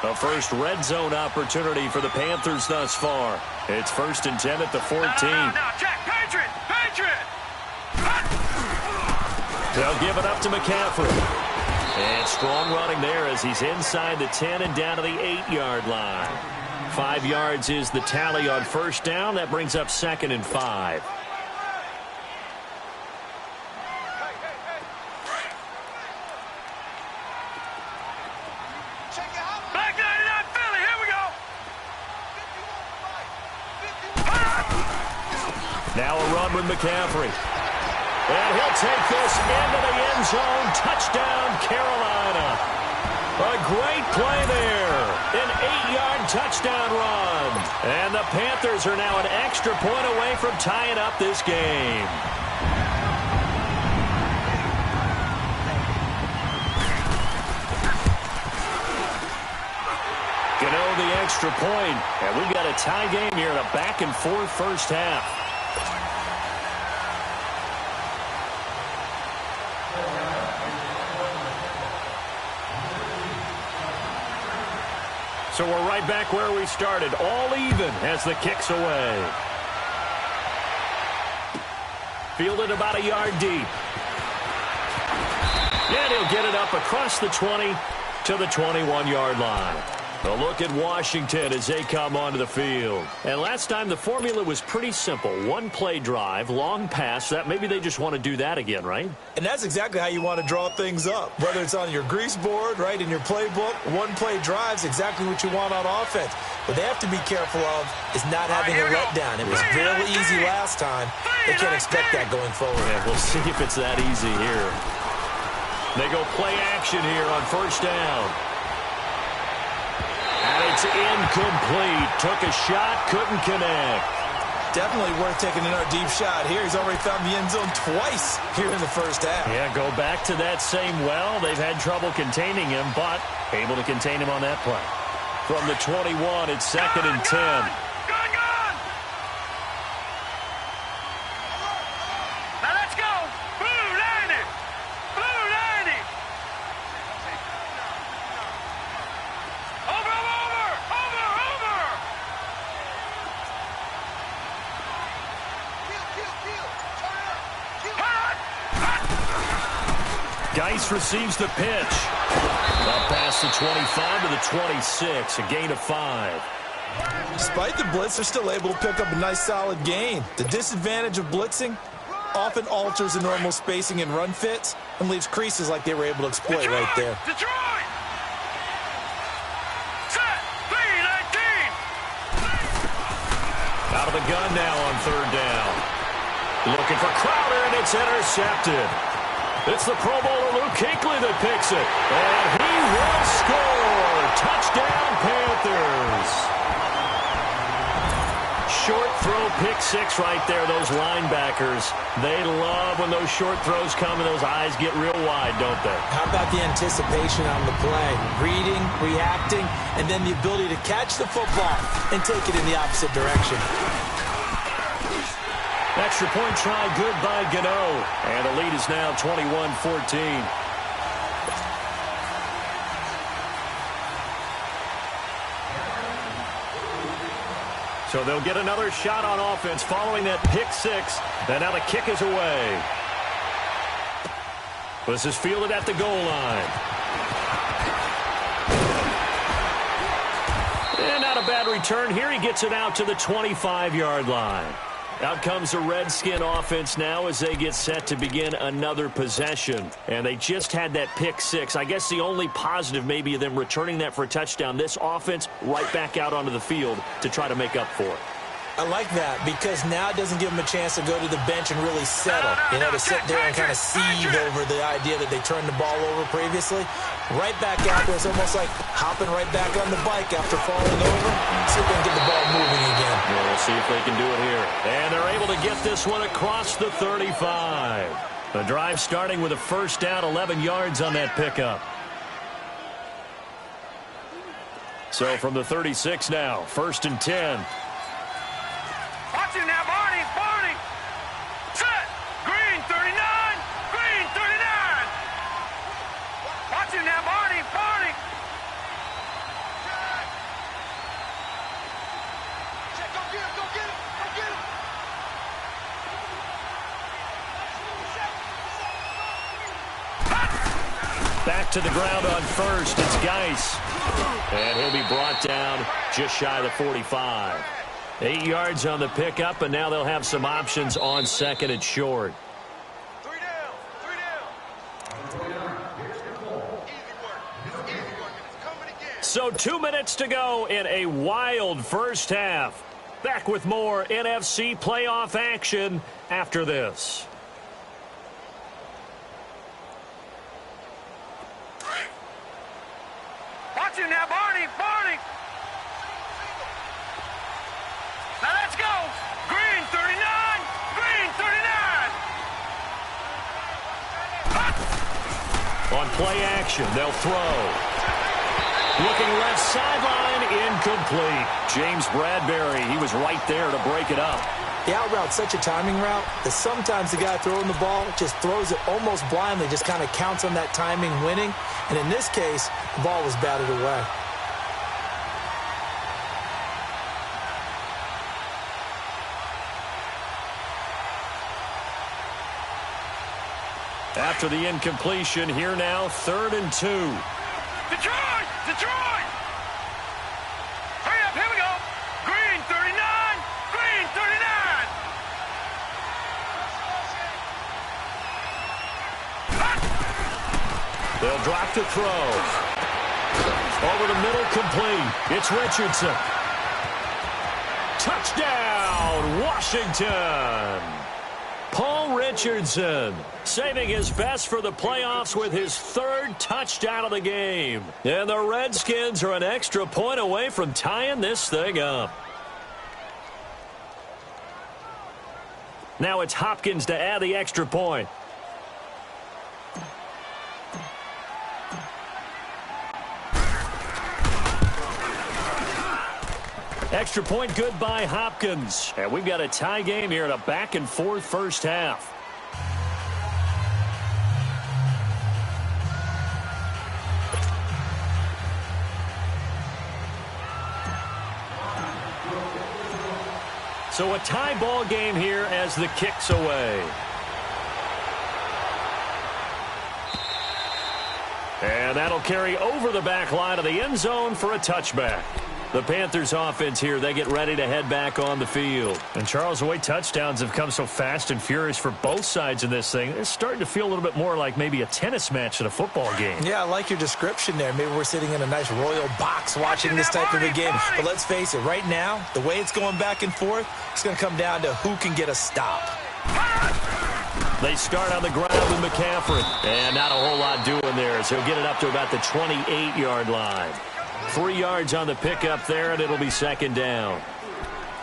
A first red zone opportunity for the Panthers thus far. It's 1st and 10 at the 14. Now, Jack, Patriot! They'll give it up to McCaffrey. And strong running there as he's inside the 10 and down to the 8-yard line. 5 yards is the tally on 1st down. That brings up 2nd and 5. Back 99 Philly, here we go! Now a run with McCaffrey. And he'll take this into the end zone. Touchdown, Carolina. A great play there. An 8-yard touchdown run. And the Panthers are now an extra point away from tying up this game. The extra point, and we've got a tie game here in a back-and-forth first half. So we're right back where we started, all even as the kick's away. Fielded about a yard deep. And he'll get it up across the 20 to the 21-yard line. A look at Washington as they come onto the field. And last time the formula was pretty simple. One-play drive, long pass. That maybe they just want to do that again, right? And that's exactly how you want to draw things up. Whether it's on your grease board, right, in your playbook, one-play drive's exactly what you want on offense. What they have to be careful of is not having a letdown. It was really easy last time. They can't expect that going forward. Yeah, we'll see if it's that easy here. They go play action here on first down. And it's incomplete. Took a shot, couldn't connect. Definitely worth taking another deep shot here. He's already found the end zone twice here in the first half. Yeah, go back to that same well. They've had trouble containing him, but able to contain him on that play. From the 21, it's 2nd and 10. Geis receives the pitch. Up past the 25 to the 26, a gain of 5. Despite the blitz, they're still able to pick up a nice solid gain. The disadvantage of blitzing often alters the normal spacing and run fits and leaves creases like they were able to exploit right there. Detroit! Set! 3-19! Out of the gun now on 3rd down. Looking for Crowder, and it's intercepted. It's the Pro Bowler Luke Kuechly that picks it. And he will score. Touchdown, Panthers. Short throw, pick 6 right there. Those linebackers, they love when those short throws come and those eyes get real wide, don't they? How about the anticipation on the play? Reading, reacting, and then the ability to catch the football and take it in the opposite direction. Extra point try, good by Gano. And the lead is now 21-14. So they'll get another shot on offense following that pick 6. And now the kick is away. This is fielded at the goal line. And not a bad return here. He gets it out to the 25-yard line. Out comes the Redskin offense now as they get set to begin another possession. And they just had that pick 6. I guess the only positive maybe of them returning that for a touchdown. This offense right back out onto the field to try to make up for it. I like that because now it doesn't give them a chance to go to the bench and really settle. You know, to sit there and kind of seethe over the idea that they turned the ball over previously. Right back out there, it's almost like hopping right back on the bike after falling over. See if they can get the ball moving again. Yeah, we'll see if they can do it here. And they're able to get this one across the 35. The drive starting with a first down, 11 yards on that pickup. So from the 36 now, 1st and 10. Watch it now, Barney, Barney. Set. Green, 39. Green, 39. Watch it now, Barney, Barney. Check, go get him, go get him, go get him. Back to the ground on first. It's Geis. And he'll be brought down just shy of the 45. 8 yards on the pickup, and now they'll have some options on 2nd and short. 3 down, 3 down. So 2 minutes to go in a wild first half. Back with more NFC playoff action after this. Watch it now, Barney, Barney. Now let's go. Green, 39. Green, 39. On play action, they'll throw. Looking left sideline, incomplete. James Bradbury, he was right there to break it up. The out route's such a timing route that sometimes the guy throwing the ball just throws it almost blindly, just kind of counts on that timing winning. And in this case, the ball was batted away. After the incompletion, here now, 3rd and 2. Detroit! Detroit! Hurry up, here we go. Green 39, green 39. They'll drop to throw. Over the middle, complete. It's Richardson. Touchdown, Washington. Paul Richardson saving his best for the playoffs with his 3rd touchdown of the game. And the Redskins are an extra point away from tying this thing up. Now it's Hopkins to add the extra point. Extra point good by Hopkins. And we've got a tie game here in a back-and-forth first half. So a tie ball game here as the kick's away. And that'll carry over the back line of the end zone for a touchback. The Panthers offense here, they get ready to head back on the field. And Charles, the way touchdowns have come so fast and furious for both sides in this thing, it's starting to feel a little bit more like maybe a tennis match at a football game. Yeah, I like your description there. Maybe we're sitting in a nice royal box watching this type of a game. But let's face it, right now, the way it's going back and forth, it's going to come down to who can get a stop. They start on the ground with McCaffrey. And not a whole lot doing there, so he'll get it up to about the 28-yard line. 3 yards on the pickup there, and it'll be 2nd down.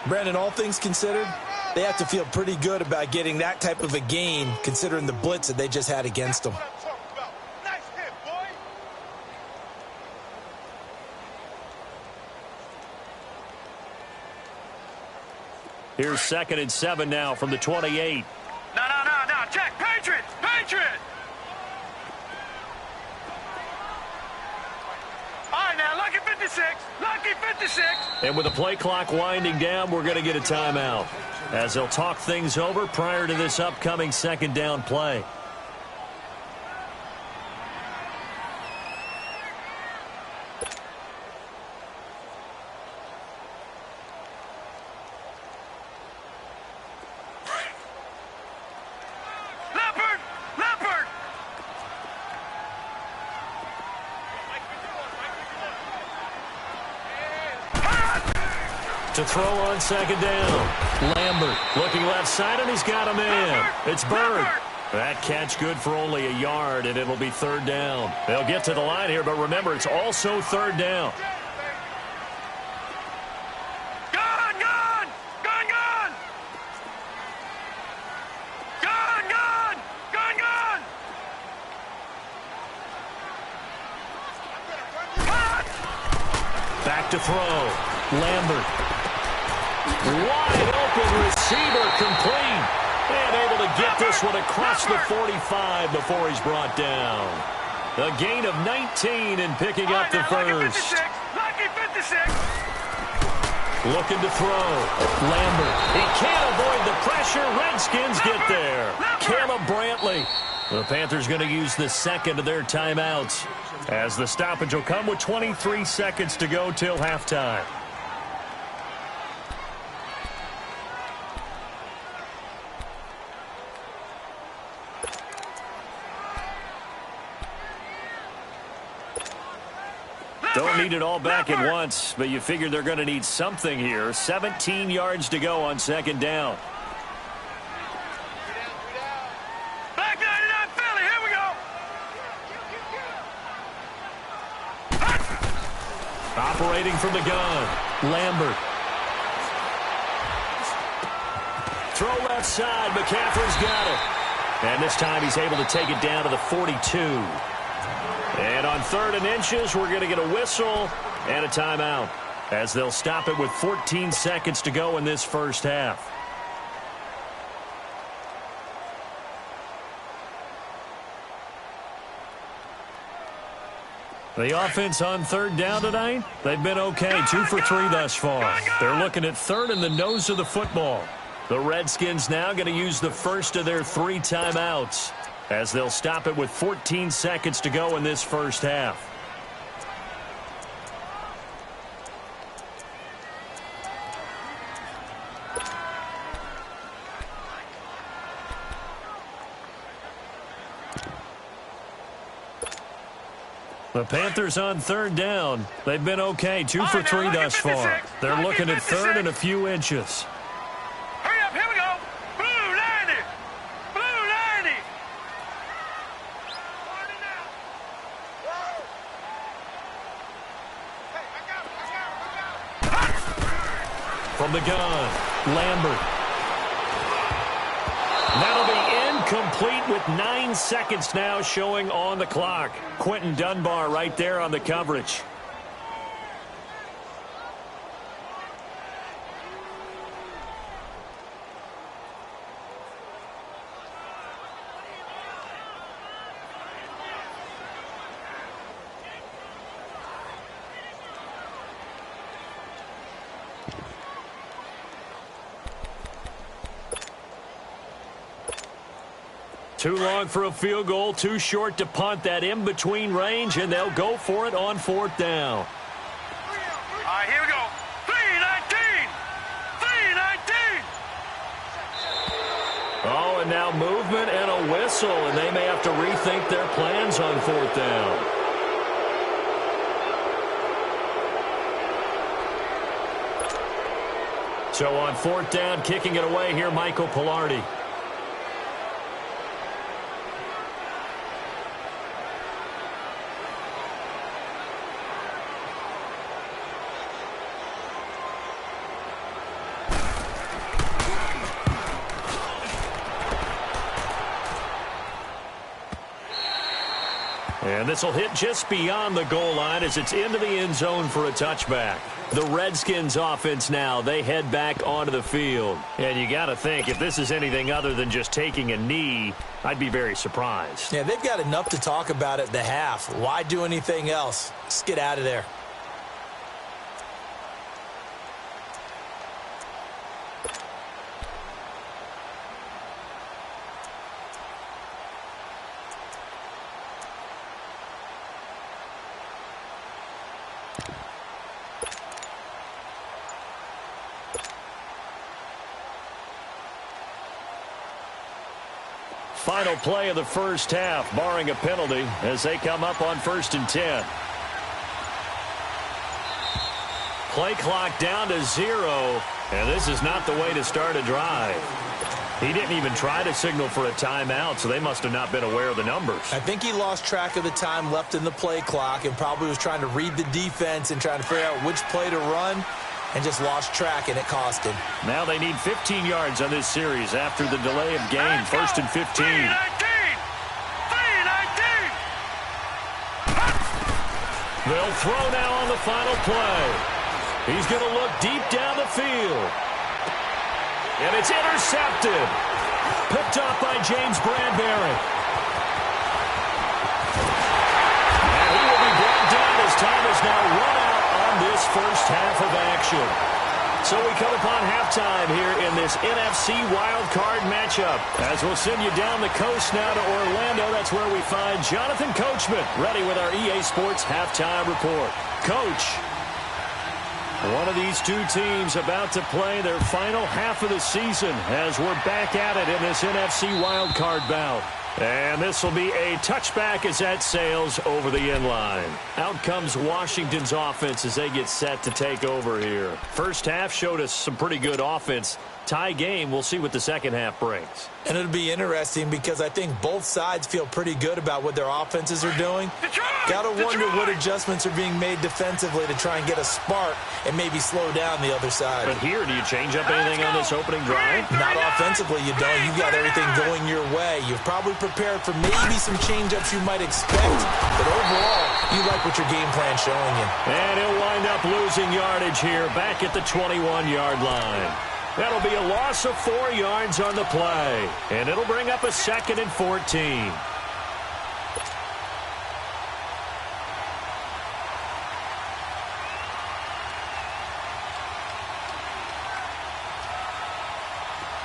Brandon, all things considered, they have to feel pretty good about getting that type of a gain, considering the blitz that they just had against them. Nice hit, boy. Here's 2nd and 7 now from the 28. No, check, Patriot! All right, now, lucky 56. And with the play clock winding down, we're going to get a timeout as they'll talk things over prior to this upcoming 2nd down play. Leopard! To throw on 2nd down. Lambert looking left side, and he's got a man. It's Bird. That catch good for only a yard, and it'll be 3rd down. They'll get to the line here, but remember, it's also 3rd down. Back to throw. Lambert. Wide open receiver, complete. And able to get this one across the 45 before he's brought down. A gain of 19 and picking up the first. Lucky 56. Looking to throw. Lambert. He can't avoid the pressure. Redskins get there. Caleb Brantley. The Panthers going to use the 2nd of their timeouts, as the stoppage will come with 23 seconds to go till halftime. Don't need it all back at once, but you figure they're going to need something here. 17 yards to go on 2nd down. Back 99 Philly, here we go. Operating from the gun, Lambert. Throw left side, McCaffrey's got it. And this time he's able to take it down to the 42. And on 3rd and inches, we're going to get a whistle and a timeout. as they'll stop it with 14 seconds to go in this first half. The offense on third down tonight, they've been okay, 2 for 3 thus far. They're looking at third in the nose of the football. The Redskins now going to use the first of their 3 timeouts, as they'll stop it with 14 seconds to go in this first half. The Panthers on third down. They've been okay, 2 for 3 thus far. They're looking at third and a few inches. Hurry up, here we go. Blue 90. Blue 90. From the gun, Lambert. That'll be incomplete with 9 seconds now showing on the clock. Quentin Dunbar right there on the coverage. Too long for a field goal, too short to punt. That in-between range, and they'll go for it on fourth down. All right, here we go. 3-19. 3-19. Oh, and now movement and a whistle, and they may have to rethink their plans on fourth down. So on fourth down, kicking it away here, Michael Pilardi. And this will hit just beyond the goal line as it's into the end zone for a touchback. The Redskins offense now, they head back onto the field. And you got to think, if this is anything other than just taking a knee, I'd be very surprised. Yeah, they've got enough to talk about at the half. Why do anything else? Just get out of there. Final play of the first half, barring a penalty, as they come up on 1st and 10. Play clock down to 0, and this is not the way to start a drive. He didn't even try to signal for a timeout, so they must have not been aware of the numbers. I think he lost track of the time left in the play clock and probably was trying to read the defense and trying to figure out which play to run, and just lost track, and it cost him. Now they need 15 yards on this series after the delay of game. 1st and 15. 3-19. They'll throw now on the final play. He's going to look deep down the field. And it's intercepted. Picked off by James Bradbury. And he will be brought down as time is now run out on this first half of action. So we come upon halftime here in this NFC wildcard matchup. As we'll send you down the coast now to Orlando, that's where we find Jonathan Coachman ready with our EA Sports halftime report. Coach, one of these two teams about to play their final half of the season as we're back at it in this NFC wildcard bout. And this will be a touchback as that sails over the end line. Out comes Washington's offense as they get set to take over here. First half showed us some pretty good offense. tie game. We'll see what the second half brings. And it'll be interesting because I think both sides feel pretty good about what their offenses are doing. Got to wonder what adjustments are being made defensively to try and get a spark and maybe slow down the other side. But here, do you change up anything on this opening drive? Not offensively, you don't. You've got everything going your way. You've probably prepared for maybe some change-ups you might expect, but overall, you like what your game plan's showing you. And he'll wind up losing yardage here back at the 21-yard line. That'll be a loss of 4 yards on the play, and it'll bring up a 2nd and 14.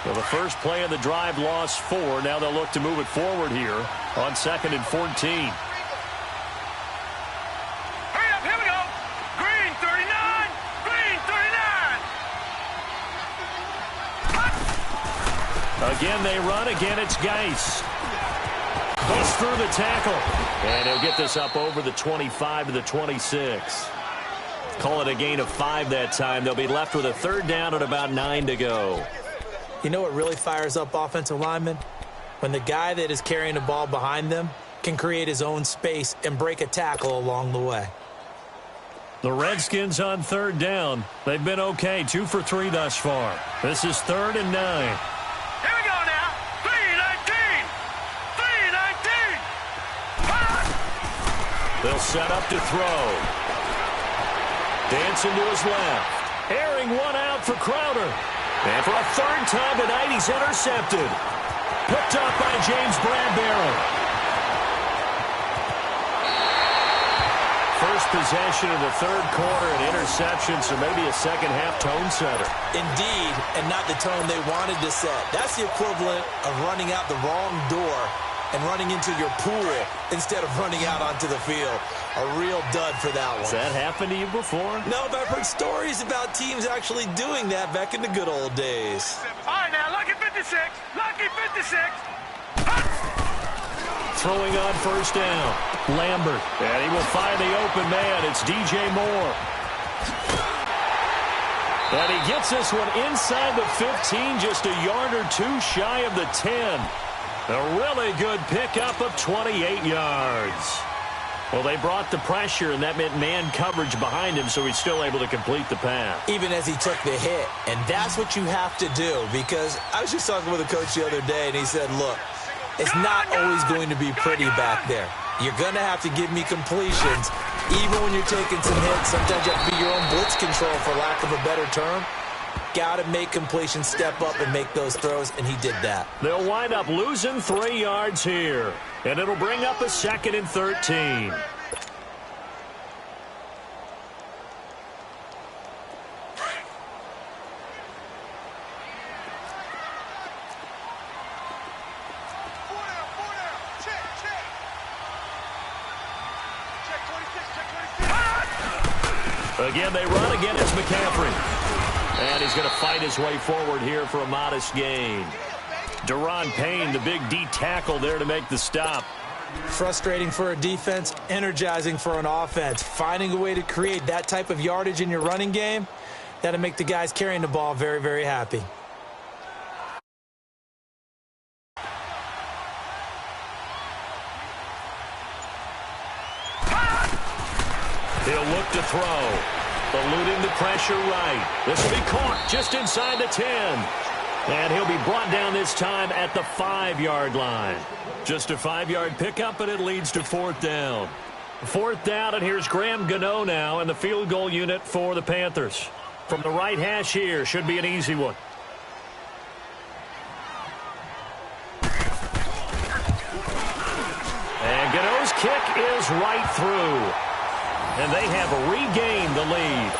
Well, the first play of the drive lost 4. Now they'll look to move it forward here on 2nd and 14. Again, they run. Again, it's Geis. Goes through the tackle. And he'll get this up over the 25 to the 26. Call it a gain of 5 that time. They'll be left with a 3rd down and about 9 to go. You know what really fires up offensive linemen? When the guy that is carrying the ball behind them can create his own space and break a tackle along the way. The Redskins on 3rd down. They've been okay. 2 for 3 thus far. This is 3rd and 9. They'll set up to throw. Dancing to his left. Airing one out for Crowder. And for a 3rd time tonight, he's intercepted. Picked up by James Bradbury. First possession of the 3rd quarter, an interception, so maybe a second-half tone setter. Indeed, and not the tone they wanted to set. That's the equivalent of running out the wrong door and running into your pool instead of running out onto the field. A real dud for that one. Has that happened to you before? No, but I've heard stories about teams actually doing that back in the good old days. All right, now, lucky 56. Lucky 56. Throwing on 1st down. Lambert. And he will find the open man. It's DJ Moore. And he gets this one inside the 15, just a yard or 2 shy of the 10. A really good pickup of 28 yards. Well, they brought the pressure, and that meant man coverage behind him, so he's still able to complete the pass. Even as he took the hit. And that's what you have to do, because I was just talking with a coach the other day, and he said, look, it's not always going to be pretty back there. You're going to have to give me completions. Even when you're taking some hits, sometimes you have to be your own blitz control, for lack of a better term. Got to make completions, step up and make those throws, and he did that. They'll wind up losing 3 yards here, and it'll bring up a 2nd and 13. Again, they run. Again, it's McCaffrey. And he's going to fight his way forward here for a modest gain. Deron Payne, the big D tackle there to make the stop. Frustrating for a defense, energizing for an offense. Finding a way to create that type of yardage in your running game, that'll make the guys carrying the ball very, very happy. He'll look to throw. Eluding the pressure right. This will be caught just inside the 10. And he'll be brought down this time at the 5-yard line. Just a 5-yard pickup, but it leads to 4th down. 4th down, and here's Graham Gano now in the field goal unit for the Panthers. From the right hash here, should be an easy one. And Gano's kick is right through. And they have regained the lead.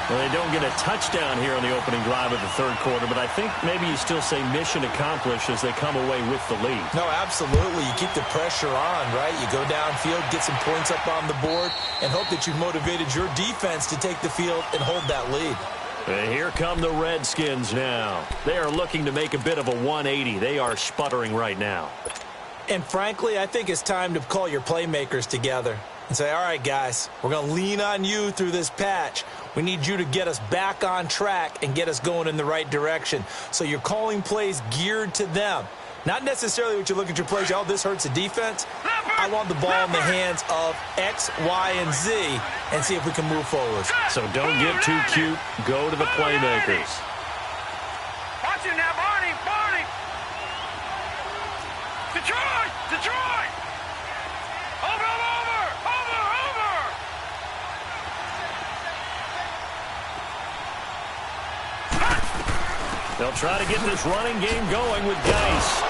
Well, they don't get a touchdown here on the opening drive of the 3rd quarter, but I think maybe you still say mission accomplished as they come away with the lead. No, absolutely. You keep the pressure on, right? You go downfield, get some points up on the board, and hope that you've motivated your defense to take the field and hold that lead. And here come the Redskins now. They are looking to make a bit of a 180. They are sputtering right now. And frankly, I think it's time to call your playmakers together and say, all right, guys, we're going to lean on you through this patch. We need you to get us back on track and get us going in the right direction. So you're calling plays geared to them. Not necessarily what you look at your plays, oh, this hurts the defense. I want the ball in the hands of X, Y, and Z and see if we can move forward. So don't get too cute. Go to the playmakers. Watch it now, Barney, Barney. Detroit, Detroit. Over. They'll try to get this running game going with Geis.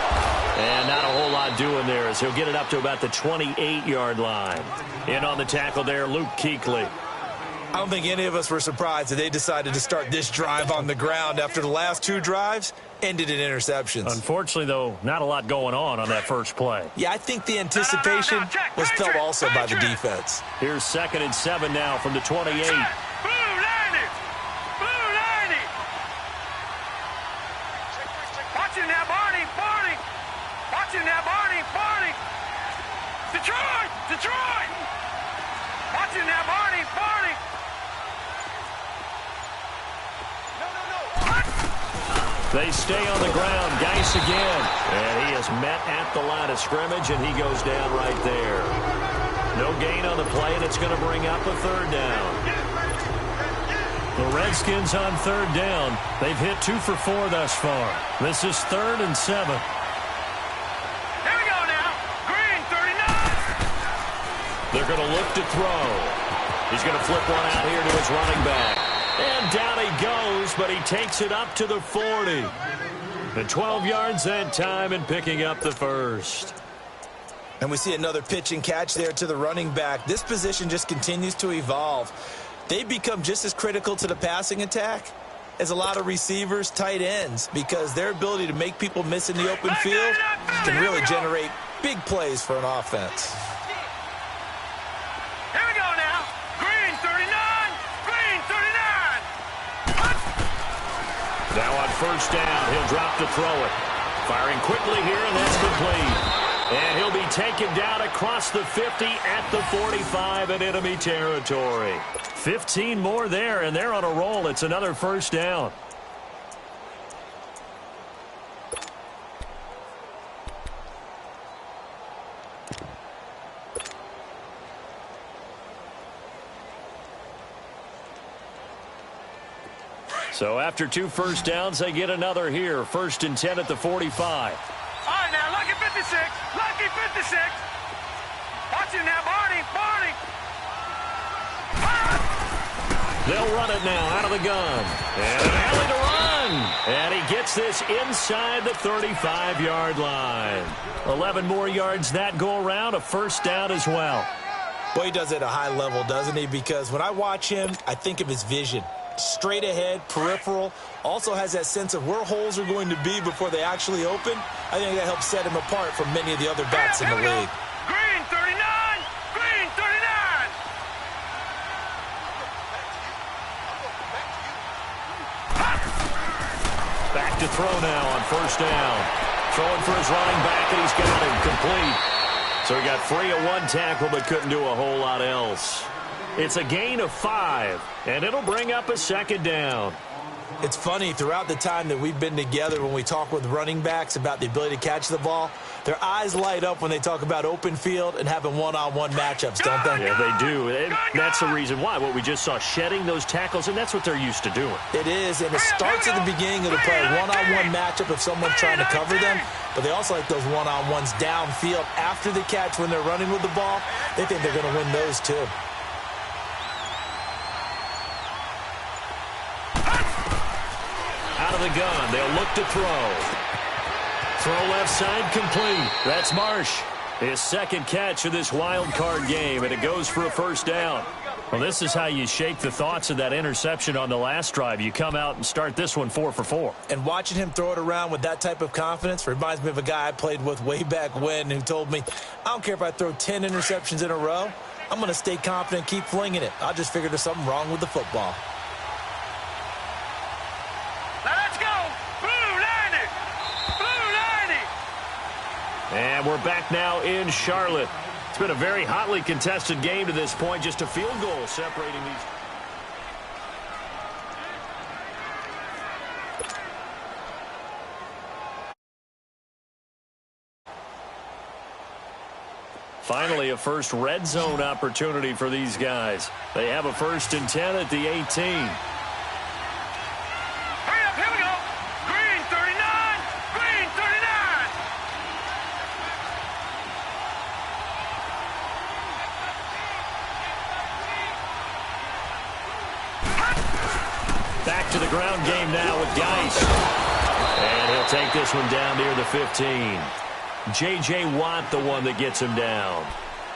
And not a whole lot doing there as he'll get it up to about the 28-yard line. In on the tackle there, Luke Kuechly. I don't think any of us were surprised that they decided to start this drive on the ground after the last 2 drives ended in interceptions. Unfortunately, though, not a lot going on that first play. Yeah, I think the anticipation was felt also by the defense. Here's 2nd and 7 now from the 28. Watch it now, Barney, Barney. Watch it now, Barney, Barney. Detroit, Detroit. Watch it now, Barney, Barney. They stay on the ground. Geis again. And he is met at the line of scrimmage, and he goes down right there. No gain on the play, and it's going to bring up a 3rd down. The Redskins on 3rd down. They've hit 2 for 4 thus far. This is 3rd and 7. Here we go now. Green, 39. They're going to look to throw. He's going to flip one out here to his running back. And down he goes, but he takes it up to the 40. And 12 yards that time and picking up the 1st. And we see another pitch and catch there to the running back. This position just continues to evolve. They've become just as critical to the passing attack as a lot of receivers, tight ends, because their ability to make people miss in the open field can really generate big plays for an offense. Here we go now. Green, 39. Green, 39. Now on 1st down, he'll drop to throw it. Firing quickly here, and that's complete. And he'll be taken down across the 50 at the 45 in enemy territory. 15 more there, and they're on a roll. It's another 1st down. So after 2 first downs, they get another here. 1st and 10 at the 45. All right, now, lucky 56. Lucky 56. Watch it now, Barney. Barney. They'll run it now out of the gun. And an alley to run. And he gets this inside the 35-yard line. 11 more yards that go around. A 1st down as well. Boy, he does it at a high level, doesn't he? Because when I watch him, I think of his vision. Straight ahead, peripheral. Also has that sense of where holes are going to be before they actually open. I think that helps set him apart from many of the other backs in the league. Green, 39. Green, 39. Back to throw now on 1st down. Throwing for his running back, and he's got him complete. So he got free of 1 tackle, but couldn't do a whole lot else. It's a gain of 5, and it'll bring up a 2nd down. It's funny, throughout the time that we've been together, when we talk with running backs about the ability to catch the ball, their eyes light up when they talk about open field and having one-on-one matchups, don't they? Yeah, they do. And that's the reason why. What we just saw, shedding those tackles, and that's what they're used to doing. It is, and it starts at the beginning of the play. One-on-one matchup if someone's trying to cover them, but they also like those one-on-ones downfield after the catch when they're running with the ball. They think they're going to win those too. Out of the gun, they'll look to throw. Throw left side complete. That's Marsh. His 2nd catch of this wild card game, and it goes for a 1st down. Well, this is how you shake the thoughts of that interception on the last drive. You come out and start this one 4 for 4. And watching him throw it around with that type of confidence reminds me of a guy I played with way back when who told me, I don't care if I throw 10 interceptions in a row. I'm going to stay confident, keep flinging it. I just figured there's something wrong with the football. And we're back now in Charlotte. It's been a very hotly contested game to this point. Just a field goal separating these. Finally, a first red zone opportunity for these guys. They have a 1st and 10 at the 18. Hurry up, here we go. Green 39, green 39. Back to the ground game now with Geis. And he'll take this one down near the 15. J.J. Watt, the one that gets him down.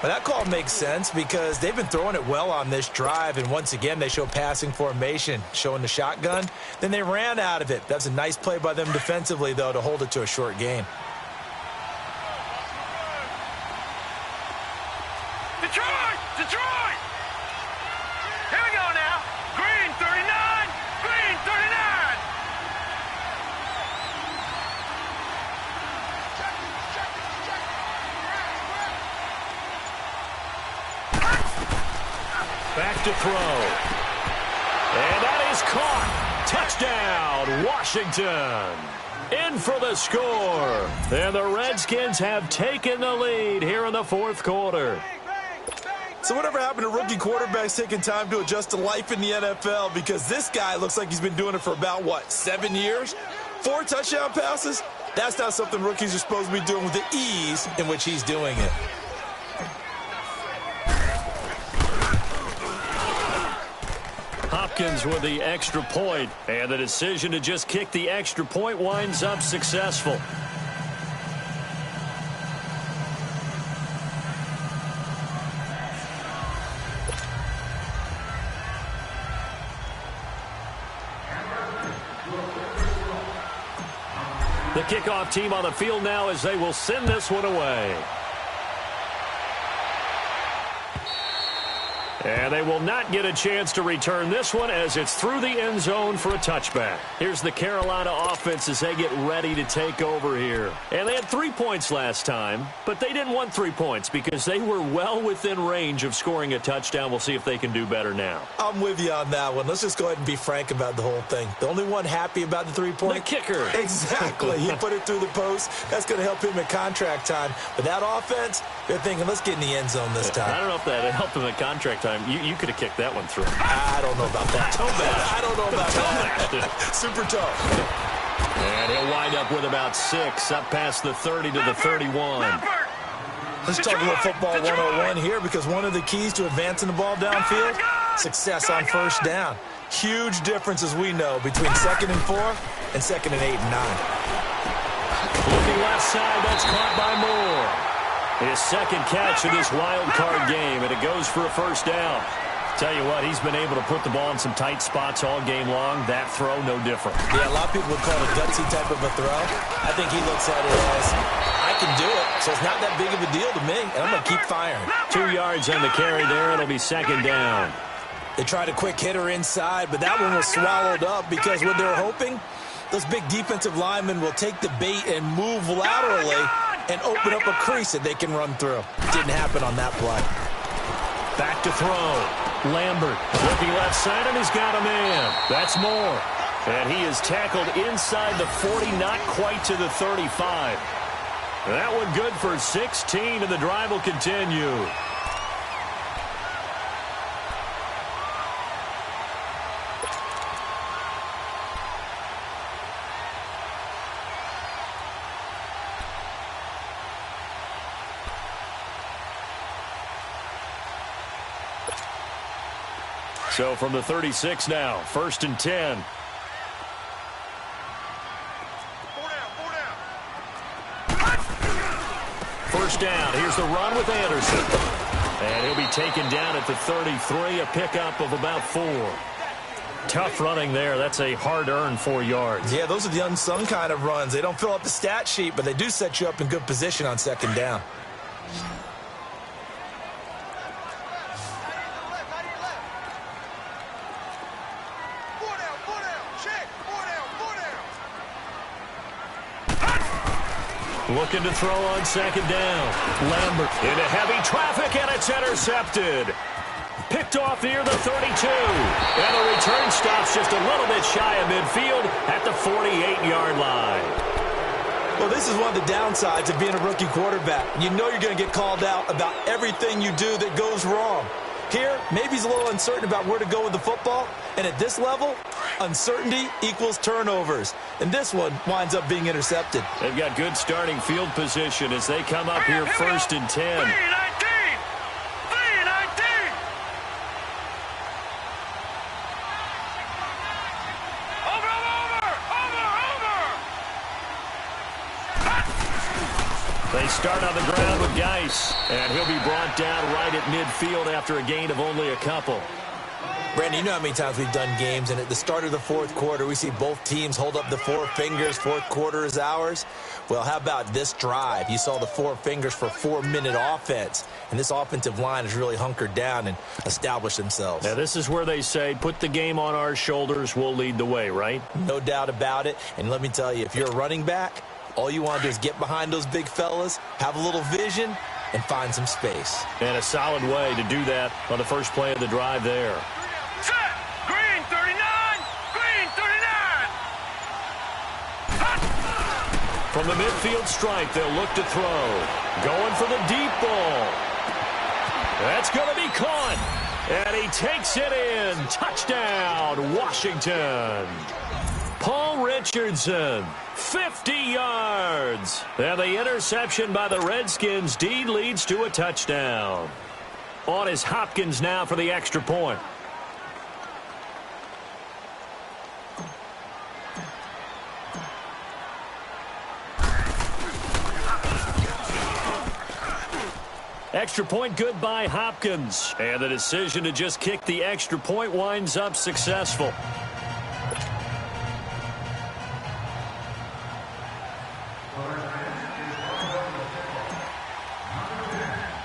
Well, that call makes sense because they've been throwing it well on this drive, and once again they show passing formation, showing the shotgun. Then they ran out of it. That's a nice play by them defensively, though, to hold it to a short gain. Detroit, Detroit. Here we go now. Green 39, green 39. Back to throw. And that is caught. Touchdown, Washington. In for the score. And the Redskins have taken the lead here in the 4th quarter. So whatever happened to rookie quarterbacks taking time to adjust to life in the NFL? Because this guy looks like he's been doing it for about, 7 years? 4 touchdown passes? That's not something rookies are supposed to be doing with the ease in which he's doing it. Hopkins with the extra point, and the decision to just kick the extra point winds up successful. The kickoff team on the field now as they will send this one away. And they will not get a chance to return this one as it's through the end zone for a touchback. Here's the Carolina offense as they get ready to take over here. And they had 3 points last time, but they didn't want 3 points because they were well within range of scoring a touchdown. We'll see if they can do better now. I'm with you on that one. Let's just go ahead and be frank about the whole thing. The only one happy about the 3-point? The kicker. Exactly. He put it through the post. That's going to help him at contract time. But that offense, they're thinking, let's get in the end zone this time. I don't know if that helped him at contract time. You could have kicked that one through. I don't know about that. Toe bash. I don't know about that. Super tough. And he'll wind up with about 6 up past the 30 to the 31. Let's talk a little football 101 here because one of the keys to advancing the ball downfield, success on first down. Huge difference, as we know, between 2nd and 4 and 2nd and 8 and 9. Looking left side, that's caught by Moore. His second catch of this wild card game, and it goes for a first down. Tell you what, he's been able to put the ball in some tight spots all game long. That throw, no different. Yeah, a lot of people would call it a gutsy type of a throw. I think he looks at it as, I can do it, so it's not that big of a deal to me, and I'm going to keep firing. 2 yards on the carry there. It'll be 2nd down. They tried a quick hitter inside, but that one was swallowed up because what they're hoping, those big defensive linemen will take the bait and move laterally and open up a crease that they can run through. Didn't happen on that play. Back to throw. Lambert looking left side, and he's got a man. That's Moore. And he is tackled inside the 40, not quite to the 35. That one good for 16, and the drive will continue. So from the 36 now, 1st and 10. First down. Here's the run with Anderson. And he'll be taken down at the 33, a pickup of about 4. Tough running there. That's a hard-earned 4 yards. Yeah, those are the unsung kind of runs. They don't fill up the stat sheet, but they do set you up in good position on 2nd down. Looking to throw on 2nd down. Lambert into heavy traffic, and it's intercepted. Picked off near the 32. And the return stops just a little bit shy of midfield at the 48-yard line. Well, this is one of the downsides of being a rookie quarterback. You know you're going to get called out about everything you do that goes wrong. Here, maybe he's a little uncertain about where to go with the football. And at this level, uncertainty equals turnovers. And this one winds up being intercepted. They've got good starting field position as they come up here 1st and 10. They start on the ground with Geis, and he'll be brought down right at midfield after a gain of only a couple. Brandon, you know how many times we've done games, and at the start of the fourth quarter, we see both teams hold up the four fingers, fourth quarter is ours. Well, how about this drive? You saw the four fingers for 4-minute offense, and this offensive line has really hunkered down and established themselves. Now, this is where they say, put the game on our shoulders, we'll lead the way, right? No doubt about it, and let me tell you, if you're a running back, all you want to do is get behind those big fellas, have a little vision, and find some space. And a solid way to do that on the first play of the drive there. Set! Green 39! Green 39! From the midfield stripe, they'll look to throw. Going for the deep ball. That's going to be caught. And he takes it in. Touchdown, Washington. Paul Richardson, 50 yards. And the interception by the Redskins. Dean leads to a touchdown. On is Hopkins now for the extra point. Extra point good by Hopkins. And the decision to just kick the extra point winds up successful.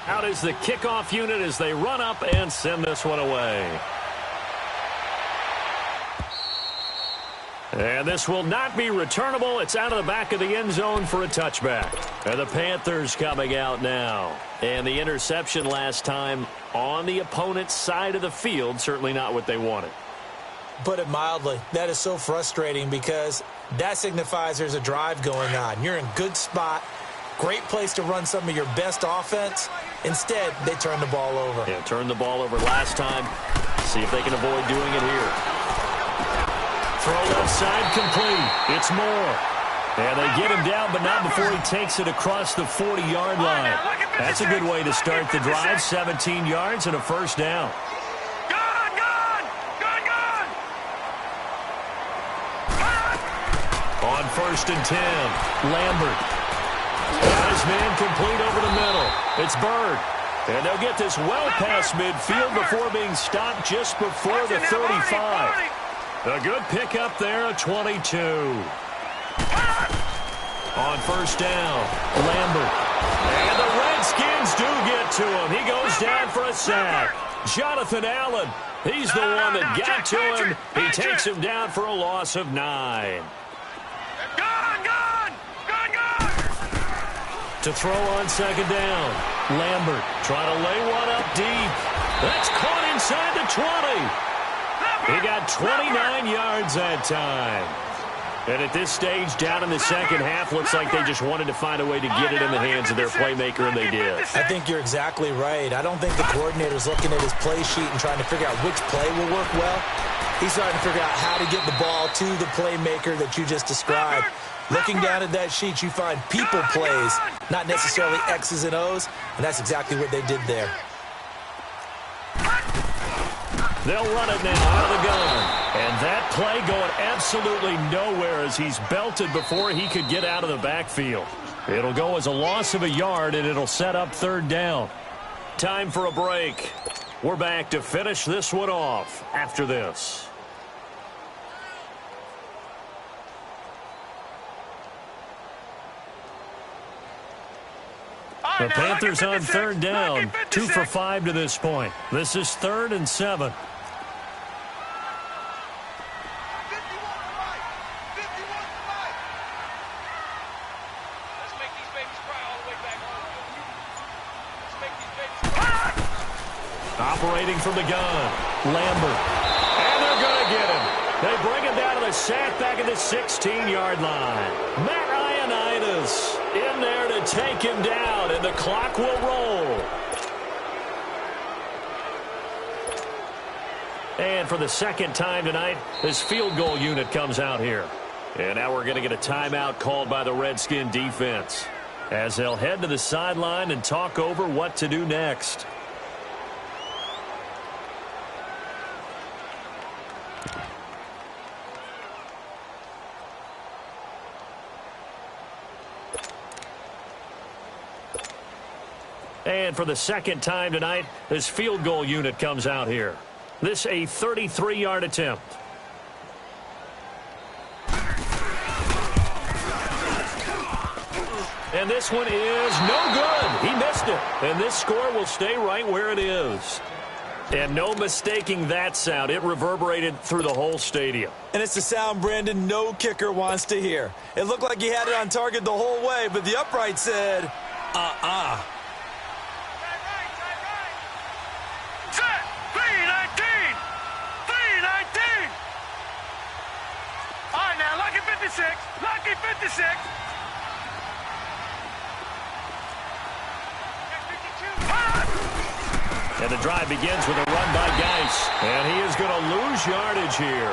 Out is the kickoff unit as they run up and send this one away. And this will not be returnable. It's out of the back of the end zone for a touchback. And the Panthers coming out now. And the interception last time on the opponent's side of the field, certainly not what they wanted. Put it mildly, that is so frustrating because that signifies there's a drive going on. You're in good spot, great place to run some of your best offense. Instead, they turn the ball over. Yeah, turned the ball over last time. See if they can avoid doing it here. Throw left side complete. It's Moore. And they get him down, but not before he takes it across the 40-yard line. That's a good way to start the drive. 17 yards and a first down. On 1st and 10, Lambert. Got his man complete over the middle. It's Bird. And they'll get this well past midfield before being stopped just before the 35. A good pickup there, a 22. On 1st down, Lambert. And the Redskins do get to him. He goes down for a sack. Jonathan Allen, he's the one that got to him. He takes him down for a loss of 9. To throw on 2nd down, Lambert trying to lay one up deep. That's caught inside the 20. He got 29 yards that time. And at this stage, down in the second half, looks like they just wanted to find a way to get it in the hands of their playmaker, and they did. I think you're exactly right. I don't think the coordinator's looking at his play sheet and trying to figure out which play will work well. He's trying to figure out how to get the ball to the playmaker that you just described. Looking down at that sheet, you find people plays, not necessarily X's and O's, and that's exactly what they did there. They'll run it now out of the gun. And that play going absolutely nowhere as he's belted before he could get out of the backfield. It'll go as a loss of a yard, and it'll set up 3rd down. Time for a break. We're back to finish this one off after this. The Panthers on 3rd down, 2 for 5 to this point. This is 3rd and 7. Operating from the gun, Lambert. And they're going to get him. They bring him down to the sack back at the 16-yard line. Matt Ioannidis is in there to take him down, and the clock will roll. And for the second time tonight, this field goal unit comes out here. And now we're going to get a timeout called by the Redskin defense, as they'll head to the sideline and talk over what to do next. And for the second time tonight, this field goal unit comes out here. This a 33-yard attempt. And this one is no good. He missed it. And this score will stay right where it is. And no mistaking that sound. It reverberated through the whole stadium. And it's the sound, Brandon, no kicker wants to hear. It looked like he had it on target the whole way, but the upright said, Lucky 56. And the drive begins with a run by Geis. And he is going to lose yardage here.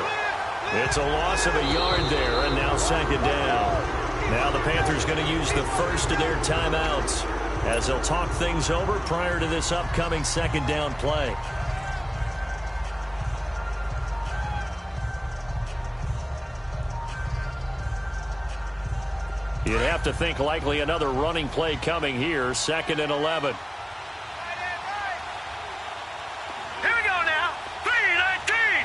It's a loss of a yard there, and now second down. Now the Panthers going to use the first of their timeouts as they'll talk things over prior to this upcoming second down play. You'd have to think likely another running play coming here, 2nd and 11. Here we go now. 3-19.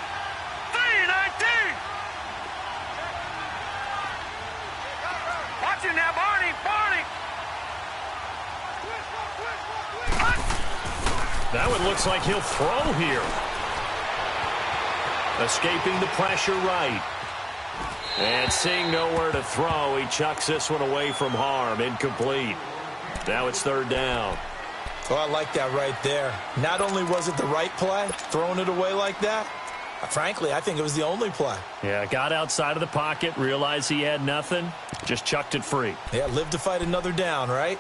3-19. Watch him now, Barney. Barney. That one looks like he'll throw here. Escaping the pressure right. And seeing nowhere to throw, he chucks this one away from harm. Incomplete. Now it's 3rd down. Oh, I like that right there. Not only was it the right play, throwing it away like that, frankly, I think it was the only play. Yeah, got outside of the pocket, realized he had nothing, just chucked it free. Yeah, live to fight another down, right?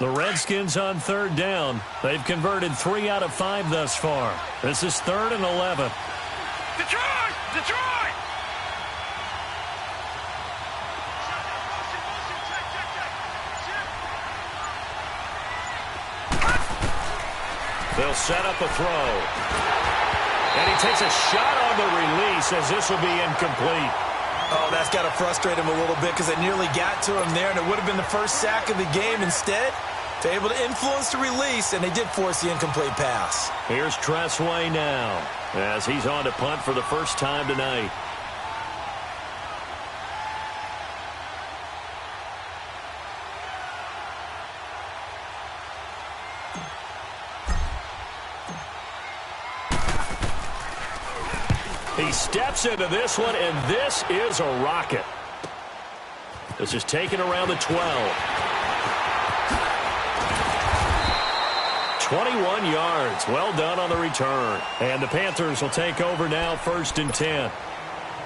The Redskins on 3rd down. They've converted 3 out of 5 thus far. This is 3rd and 11. Detroit! Detroit! They'll set up a throw. And he takes a shot on the release as this will be incomplete. Oh, that's got to frustrate him a little bit because it nearly got to him there, and it would have been the first sack of the game. Instead, they're able to influence the release, and they did force the incomplete pass. Here's Tressway now as he's on to punt for the first time tonight. He steps into this one, and this is a rocket. This is taken around the 12. 21 yards. Well done on the return. And the Panthers will take over now, 1st and 10.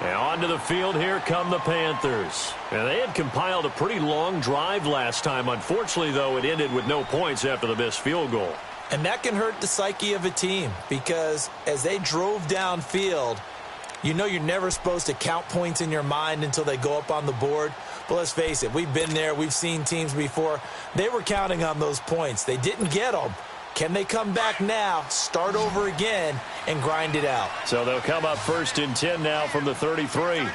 And onto the field, here come the Panthers. And they had compiled a pretty long drive last time. Unfortunately, though, it ended with no points after the missed field goal. And that can hurt the psyche of a team because as they drove downfield, you know you're never supposed to count points in your mind until they go up on the board. But let's face it, we've been there. We've seen teams before. They were counting on those points. They didn't get them. Can they come back now, start over again, and grind it out? So they'll come up 1st and 10 now from the 33. Now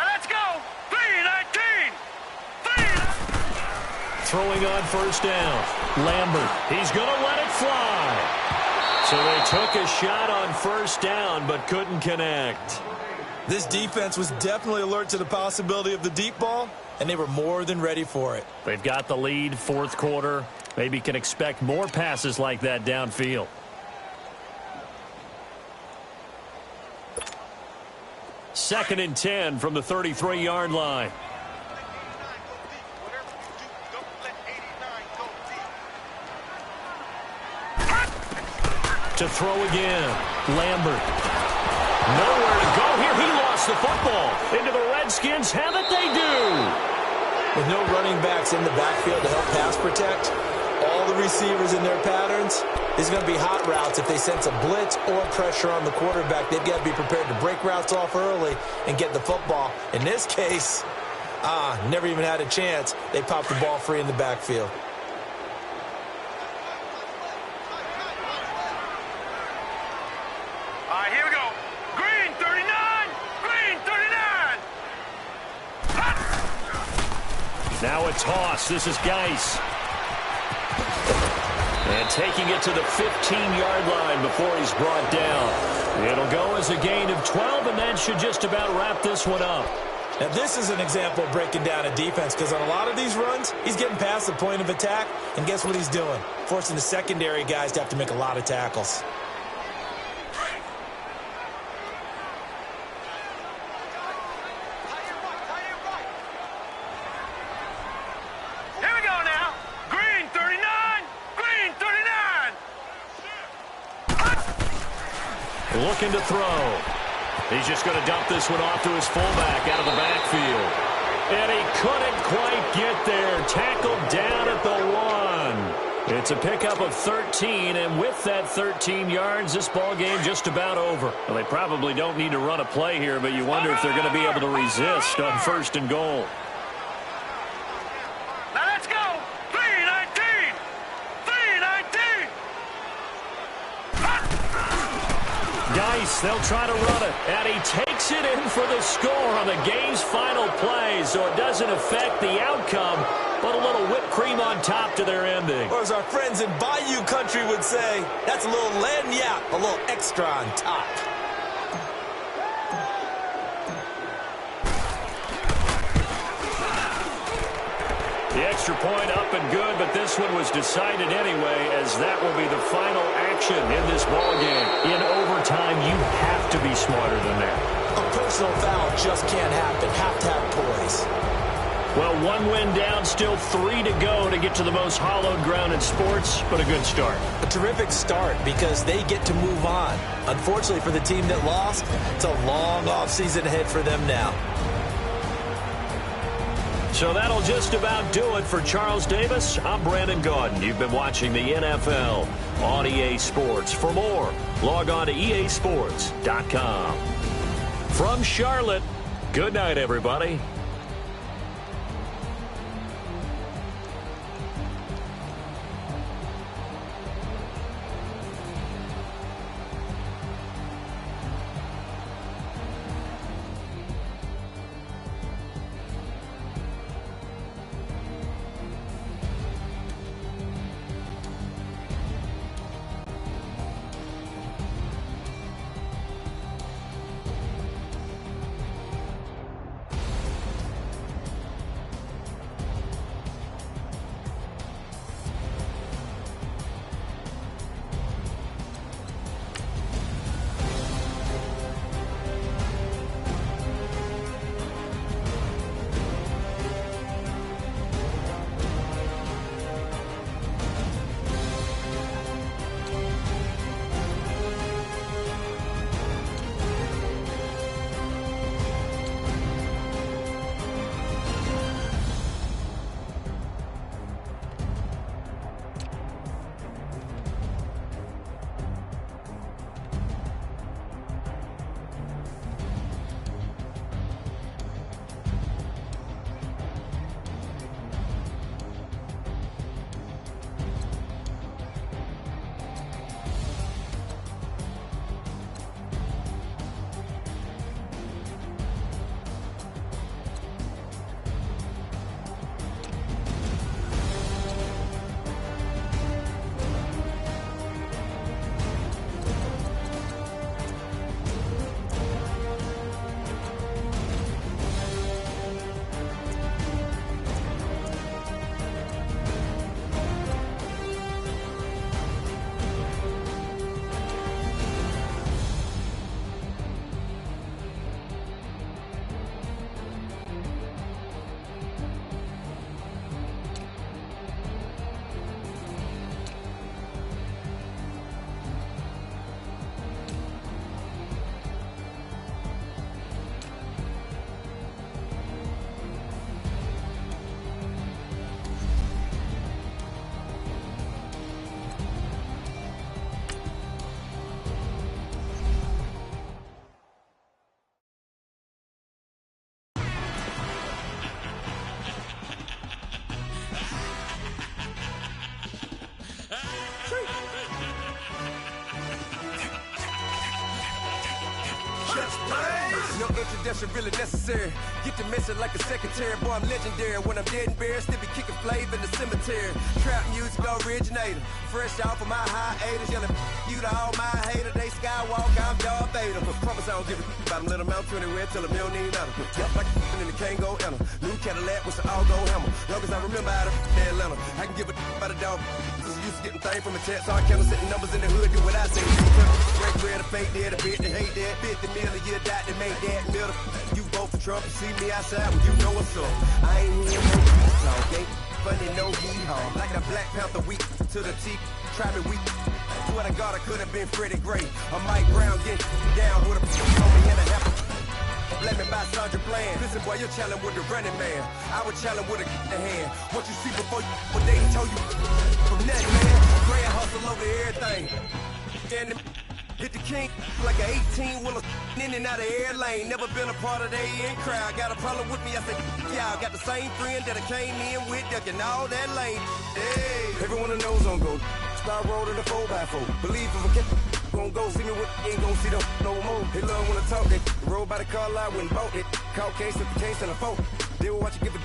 let's go. 3-19. Throwing on 1st down. Lambert, he's going to let it fly. So they took a shot on 1st down, but couldn't connect. This defense was definitely alert to the possibility of the deep ball, and they were more than ready for it. They've got the lead, 4th quarter. Maybe can expect more passes like that downfield. Second and 10 from the 33-yard line. To throw again. Lambert. Nowhere to go here. He lost the football. Into the Redskins have it. They do. With no running backs in the backfield to help pass protect, all the receivers in their patterns, these are going to be hot routes. If they sense a blitz or pressure on the quarterback, they've got to be prepared to break routes off early and get the football. In this case, never even had a chance. They popped the ball free in the backfield. All right, here we go. Green 39. Green 39. Now a toss. This is Geis. And taking it to the 15-yard line before he's brought down. It'll go as a gain of 12, and that should just about wrap this one up. Now, this is an example of breaking down a defense, because on a lot of these runs, he's getting past the point of attack, and guess what he's doing? Forcing the secondary guys to have to make a lot of tackles. Here we go now. Green 39. Green 39. Looking to throw. He's just going to dump this one off to his fullback out of the backfield. And he couldn't quite get there. Tackled down at the 1. It's a pickup of 13, and with that 13 yards, this ball game just about over. Well, they probably don't need to run a play here, but you wonder if they're going to be able to resist on 1st and goal. Now let's go. 319. 319. Geis, they'll try to run it, and he takes it in for the score on the game's final play, so it doesn't affect the outcome, but a little whipped cream on top to their ending. Or as our friends in Bayou Country would say, that's a little lagniappe, a little extra on top. The extra point up and good, but this one was decided anyway, as that will be the final action in this ballgame. In overtime, you have to be smarter than that. A personal foul just can't happen. Have to have poise. Well, 1 win down, still 3 to go to get to the most hallowed ground in sports, but a good start. A terrific start because they get to move on. Unfortunately for the team that lost, it's a long offseason ahead for them now. So that'll just about do it for Charles Davis. I'm Brandon Gaudin. You've been watching the NFL on EA Sports. For more, log on to easports.com. From Charlotte, good night, everybody. No introduction really necessary. Get to messing like a secretary. Boy, I'm legendary. When I'm dead and buried, still be kicking flavor in the cemetery. Trap music originator. Fresh off of my hiatus. Yelling you to all my haters. They skywalk, I'm Darth Vader. Promise I don't give a about them. Let them out to anywhere. Tell them they don't need nothing. Yup, like and the can't go enter. New Cadillac with some all-gold hammer. Long as I remember how to Atlanta. I can give a about a dog. Used to getting things from a text. So I kept setting numbers in the hood. Do what I say. Break bread, a fake dead, a bit to hate that. 50 million a year, die to make that middle. You vote for Trump, you see me outside when you know what's up. I ain't hear no peace talk, ain't funny, no hee-haw. Like the Black Panther week to the teeth, try me weak. Swear to God, I could have been Freddie Gray. Or Mike Brown getting down with a on me and a half a let me buy Sandra Bland. Listen, boy, you're challenging with the running man. I was challenging with a hand. What you see before you, what they told you from nothing, man. Grand hustle over everything. And hit the king like an 18-wheeler in and out of air lane. Never been a part of the in crowd. Got a problem with me, I said, y'all got the same friend that I came in with, ducking all that lane. Hey, everyone that knows on go. Start rolling the 4x4. Believe if I get gon' go see me with ain't gon' see them no more. They love when I talk, they roll by the car lot when bought it. Caught case at the case and a phone. They will watch you give a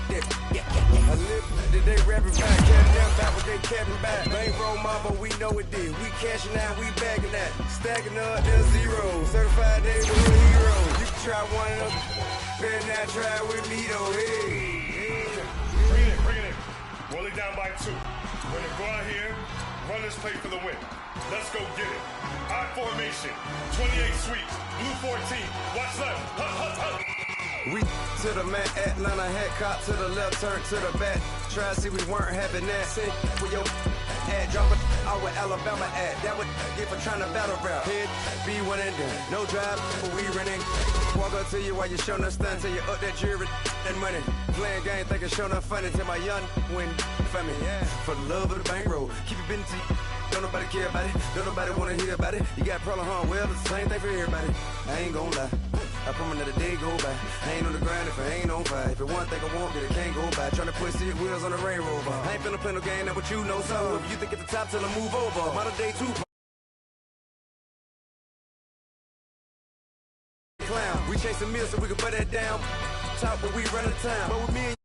I live, did they rapping back? Capping down back what they capping back. Bankroll mama, we know it did. We cashing out, we bagging that. Stacking up, there's zero. Certified neighborhood hero. You can try one of them. Better not try with me though. Hey. Bring it in. Roll it down by 2. We're gonna go out here, run this play for the win. Let's go get it. I formation, 28 sweeps, blue 14. Watch left. Hut. We to the man, Atlanta hat cop to the left, turn to the back. Try to see we weren't having that. Send with your ad, drop it out with Alabama at. That would get for trying to battle rap. Head, be one and done. No drive, but we running. Walk up to you while you showing us stun till you up that jury and money. Playing game, thinking showing up funny till my young win for me. Yeah. For the love of the bankroll, keep it busy. Don't nobody care about it. Don't nobody wanna hear about it. You got problem, huh? Well, it's the same thing for everybody. I ain't gon' lie. I promise that a day go by. I ain't on the grind if I ain't on fire. If it one thing I want, then it can't go by. Tryna put seat wheels on the Range Rover. I ain't finna play no game, that what you know. So if you think at the top till I move over. Model day 2. Clown. We chasing meals so we can put that down. Top, but we run the town. But with me and